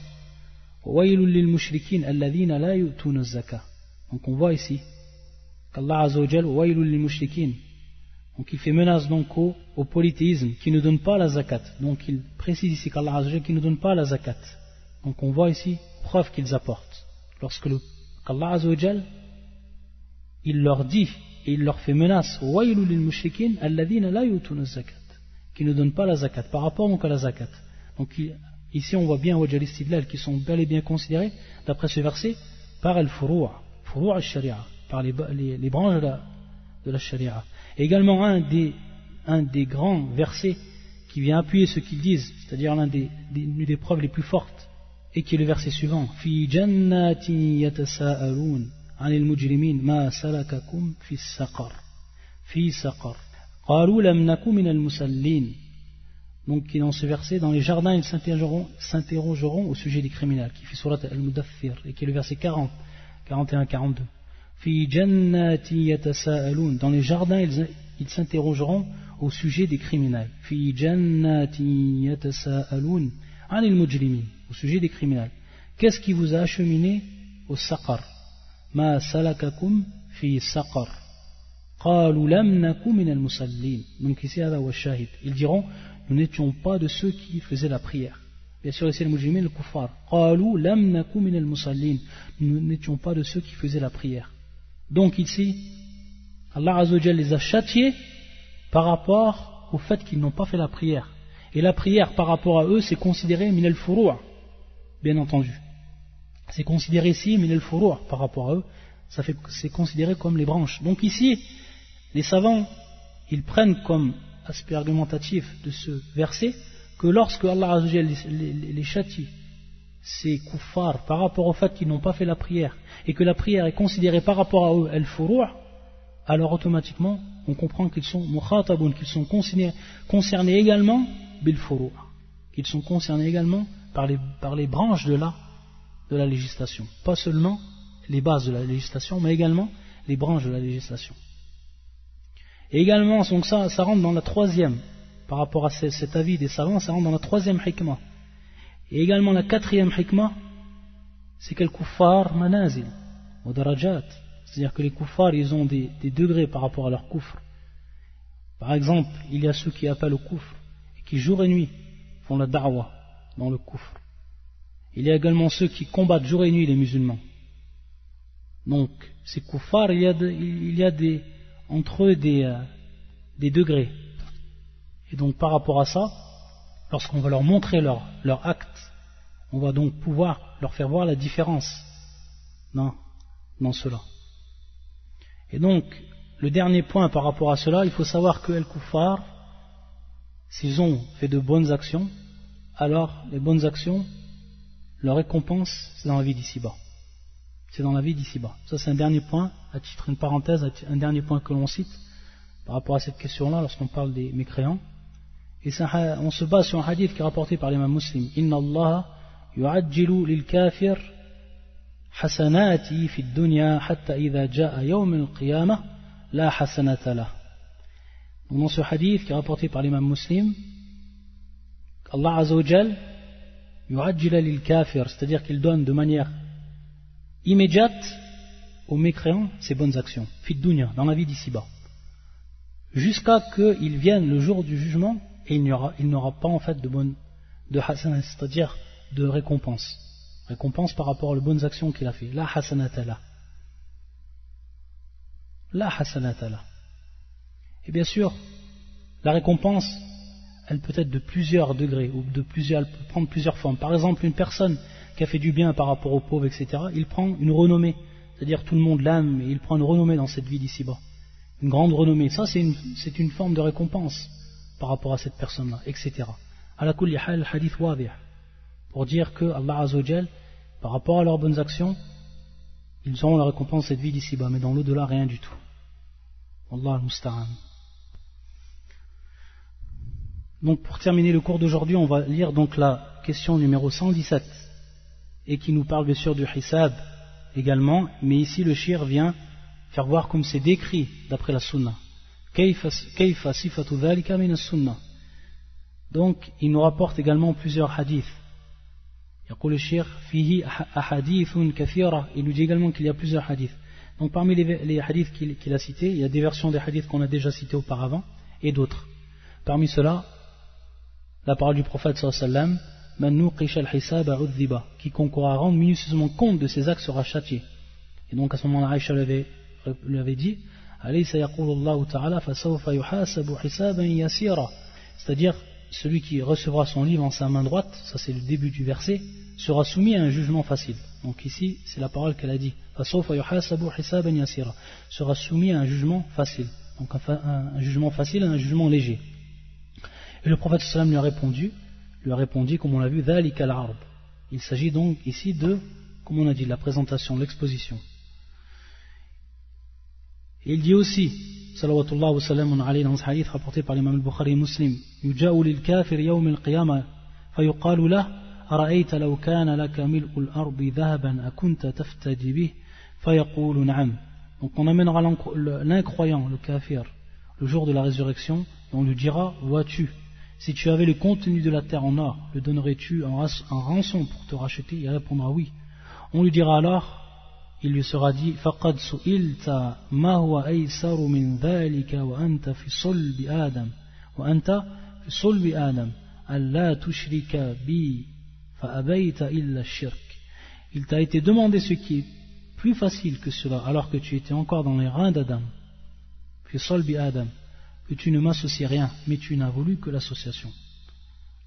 Speaker 1: waylul lil mushrikin alladhina la yu'tuna az-zakah. Donc on voit ici qu'Allah Azza wa Jal waylul lil mushrikin, donc il fait menace donc au polythéisme qui ne donne pas la zakat. Donc il précise ici qu'Allah Azza wa Jal qui ne donne pas la zakat. Donc on voit ici preuve qu'ils apportent. Lorsque qu'Allah Azza wa Jal, il leur dit et il leur fait menace, waylul lil mushrikin alladhina la yu'tuna az-zakat, qui ne donnent pas la zakat, par rapport donc à la zakat. Donc ici on voit bien wajh al-istidlal qui sont bel et bien considérés d'après ce verset par al-furu' al-sharia, par les branches de la sharia. Et également un des grands versets qui vient appuyer ce qu'ils disent, c'est-à-dire l'une des preuves les plus fortes, et qui est le verset suivant, fi jannatin yatasa'alun 'anil mujrimin ma salakakum fi saqar, fi saqar qalu lam naku min al-musallin. Donc qui dans ce verset, dans les jardins ils s'interrogeront au sujet des criminels, qui fait surat al-mudaththir, et qui est le verset 40, 41, 42. Fi jannatin yatasa'alun, dans les jardins ils s'interrogeront au sujet des criminels. Fi jannatin yatasa'alun 'anil mujrimin, au sujet des criminels. Qu'est-ce qui vous a acheminé au saqar? Ma salakakum fi saqar qalu lam naku min al-musallin. Donc ici hada wa shahid, ils diront nous n'étions pas de ceux qui faisaient la prière. Bien sûr ici le mujrimin, le kuffar, qalu lam naku min al-musallin, nous n'étions pas de ceux qui faisaient la prière. Donc ici Allah Azza wa Jalla les a châtiés par rapport au fait qu'ils n'ont pas fait la prière. Et la prière par rapport à eux c'est considéré min al-furu', bien entendu. C'est considéré ici min al-furu' par rapport à eux, c'est considéré comme les branches. Donc ici les savants ils prennent comme aspect argumentatif de ce verset que lorsque Allah Azza wa Jalla les châtie, ces kuffars, par rapport au fait qu'ils n'ont pas fait la prière et que la prière est considérée par rapport à eux al-furu', alors automatiquement on comprend qu'ils sont mukhatabun, qu'ils sont concernés également bil-furu', qu'ils sont concernés également par les branches de la législation, pas seulement les bases de la législation mais également les branches de la législation. Et également, donc ça rentre dans la troisième, par rapport à cet avis des savants, ça rentre dans la troisième hikmah. Et également la quatrième hikmah, c'est que les kuffar manazil, ou darajat, c'est-à-dire que les kuffars, ils ont des degrés par rapport à leur kufr. Par exemple, il y a ceux qui appellent au kufr, et qui jour et nuit font la da'wa dans le kufr. Il y a également ceux qui combattent jour et nuit les musulmans. Donc, ces kuffars, il y a entre eux des degrés. Et donc par rapport à ça, lorsqu'on va leur montrer leur acte, on va donc pouvoir leur faire voir la différence dans cela. Et donc le dernier point par rapport à cela, il faut savoir que Al-Kuffar, s'ils ont fait de bonnes actions, alors les bonnes actions, leur récompense, c'est dans la vie d'ici-bas. C'est dans la vie d'ici-bas. Ça, c'est un dernier point, à titre une parenthèse, un dernier point que l'on cite par rapport à cette question-là lorsqu'on parle des mécréants. Et on se base sur un hadith qui est rapporté par l'imam Muslim. Inna Allah yu'ajjilu lil kafir hasanati fi dunya hatta idha ja'a yawm al-qiyamah la hasanata lah. Dans ce hadith qui est rapporté par l'imam Muslim, Allah Azza wa Jal yu'ajjila lil kafir, c'est-à-dire qu'il donne de manière immédiate aux mécréants ses bonnes actions, fi dunya, dans la vie d'ici-bas, jusqu'à qu'il vienne le jour du jugement et il n'aura pas en fait de hasanat, c'est-à-dire de récompense par rapport aux bonnes actions qu'il a fait. La hasanata la. La hasanata la. Et bien sûr, la récompense, elle peut être de plusieurs degrés, ou elle peut prendre plusieurs formes. Par exemple, une personne qui a fait du bien par rapport aux pauvres, etc., il prend une renommée, c'est-à-dire tout le monde l'aime, et il prend une renommée dans cette vie d'ici-bas. Une grande renommée. Ça, c'est une forme de récompense par rapport à cette personne-là, etc. Ala kulli hal, hadith wadih, pour dire que Allah Azza wa Jal, par rapport à leurs bonnes actions, ils auront la récompense de cette vie d'ici-bas, mais dans l'au-delà, rien du tout. Wallah al-musta'an. Donc pour terminer le cours d'aujourd'hui, on va lire donc la question numéro 117, et qui nous parle bien sûr du hisab également, mais ici le shir vient faire voir comme c'est décrit d'après la sunna. Kayfa sifatu dhalika min as-sunnah. Donc il nous rapporte également plusieurs hadiths. يقول الشيخ فيه أحاديث كثيرة. Il nous dit également qu'il y a plusieurs hadiths. Donc parmi les hadiths qu'il a cités, il y a des versions des hadiths qu'on a déjà cités auparavant et d'autres. Parmi ceux-là, la parole du prophète sallallahu alayhi wa sallam, Man nuqisha al-hisaba udhiba, quiconque aura à rendre minutieusement compte de ses actes sera châtié. Et donc à ce moment-là, Aïcha lui avait dit, alaysa yaqulu Allah ta'ala fasawfa yuhasabu hisaban yasira, c'est-à-dire celui qui recevra son livre en sa main droite, ça c'est le début du verset, sera soumis à un jugement facile. Donc ici, c'est la parole qu'elle a dit, fasawfa yuhasabu hisaban yasira, sera soumis à un jugement facile. Donc un jugement facile, un jugement léger. Et le prophète sallallahu alayhi wa sallam lui a répondu, comme on l'a vu, dhalika al-arb. Il s'agit donc ici de, comme on a dit, la présentation, l'exposition. Et il dit aussi, salawatullah wa sallam alayhi, dans ce hadith rapporté par l'imam al-Bukhari et Muslim, yuja'u lil kafir yawm al-qiyamah fayuqalu lah ara'ayta law kana laka mil'u al-ardi dhahaban akunta taftadi bih fayaqulu na'am. Donc on amènera l'incroyant, le kafir, le jour de la résurrection, et on lui dira, vois-tu, si tu avais le contenu de la terre en or, le donnerais-tu en rançon pour te racheter? Il répondra oui. On lui dira alors, il lui sera dit, فَقَدْ سُئِلْتَ مَا هُوَ أَيْسَرُ مِنْ ذَلِكَ وَأَنْتَ فِي صُلْبِ آدَمَ أَلَّا تُشْرِكَ بِي فَأَبَيْتَ إِلَّا الشِّرْكِ. Il t'a été demandé ce qui est plus facile que cela, alors que tu étais encore dans les reins d'Adam, فِي صُلْبِ آدَمَ, que tu ne m'associes rien, mais tu n'as voulu que l'association.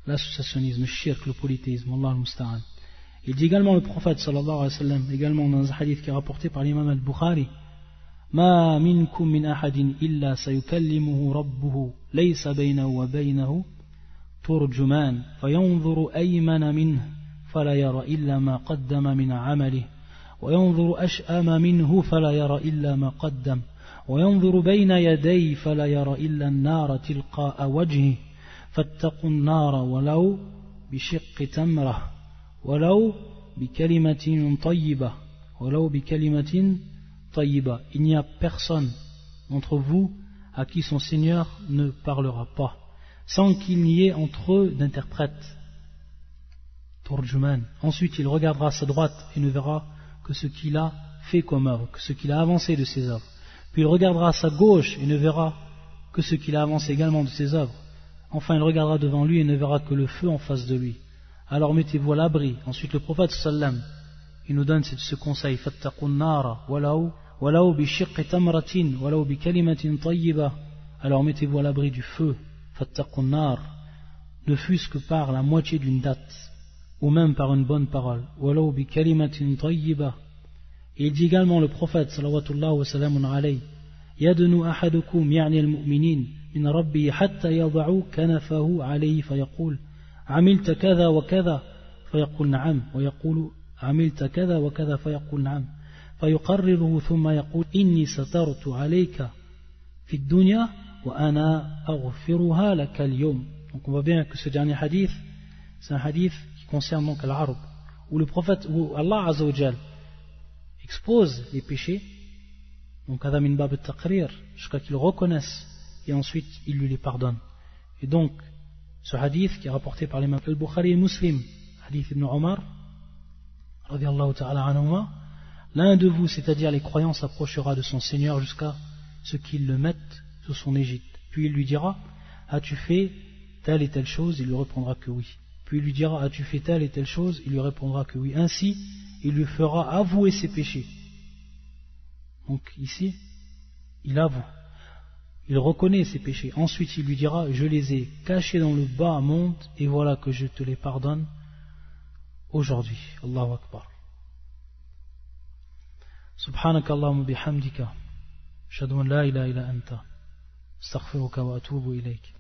Speaker 1: L'associationnisme, le shirk, le polythéisme, Allah al-musta'an. Il dit également le prophète sallallahu alayhi wa sallam, également dans un hadith qui est rapporté par l'imam al-Bukhari, Ma minkum min ahadin illa sayukallimuhu rabbuhu laysa baynahu wa baynahu turjuman fayanzuru aymana minhu fala yara illa ma qaddama min amalihi wa yanzuru ash'ama minhu fala yara illa ma qaddam وينظر بين يديه فلا يرى إلا النار تلقاء وجهه فاتقوا النار ولو بشق تمرة ولو بكلمة طيبة. Il n'y a personne d'entre vous à qui son Seigneur ne parlera pas sans qu'il n'y ait entre eux d'interprète. Turjuman. Ensuite il regardera à sa droite et ne verra que ce qu'il a fait comme œuvre, que ce qu'il a avancé de ses œuvres. Puis il regardera à sa gauche et ne verra que ce qu'il a avancé également de ses œuvres. Enfin il regardera devant lui et ne verra que le feu en face de lui. Alors mettez-vous à l'abri. Ensuite le prophète sallam, il nous donne ce conseil, fattaqun nara walau bi shiqqi tamratin walau bi kalimatin tayyiba. Alors mettez-vous à l'abri du feu, fattaqun nar, ne fût-ce que par la moitié d'une date, ou même par une bonne parole, walau bi kalimatin tayyiba. Et il dit également le prophète sallallahu wa sallam alayhi, يدنو أحدكم يعني المؤمنين من ربه حتى يضع كنفه عليه فيقول عملت كذا وكذا فيقول نعم ويقول عملت كذا وكذا فيقول نعم فيقرره ثم يقول إني سترت عليك في الدنيا وأنا أغفرها لك اليوم. Donc on voit bien que ce dernier hadith, c'est un hadith qui concerne donc l'Arab, où le prophète, où Allah Azza wa Jal expose les péchés, donc Adam min bab al-taqrir, jusqu'à qu'ils reconnaissent, et ensuite il lui les pardonne. Et donc, ce hadith qui est rapporté par l'imam al-Bukhari et Muslim, hadith ibn Omar, radiyallahu ta'ala anhuma, l'un de vous, c'est-à-dire les croyants, s'approchera de son Seigneur jusqu'à ce qu'il le mette sous son égide. Puis il lui dira, as-tu fait telle et telle chose? Il lui répondra que oui. Puis il lui dira, as-tu fait telle et telle chose? Il lui répondra que oui. Ainsi, il lui fera avouer ses péchés. Donc ici, il avoue. Il reconnaît ses péchés. Ensuite, il lui dira, je les ai cachés dans le bas monde et voilà que je te les pardonne aujourd'hui. Allahu Akbar. Subhanaka Allahumma bihamdika. Ashhadu an la ilaha illa anta. Astaghfiruka wa atubu ilayk.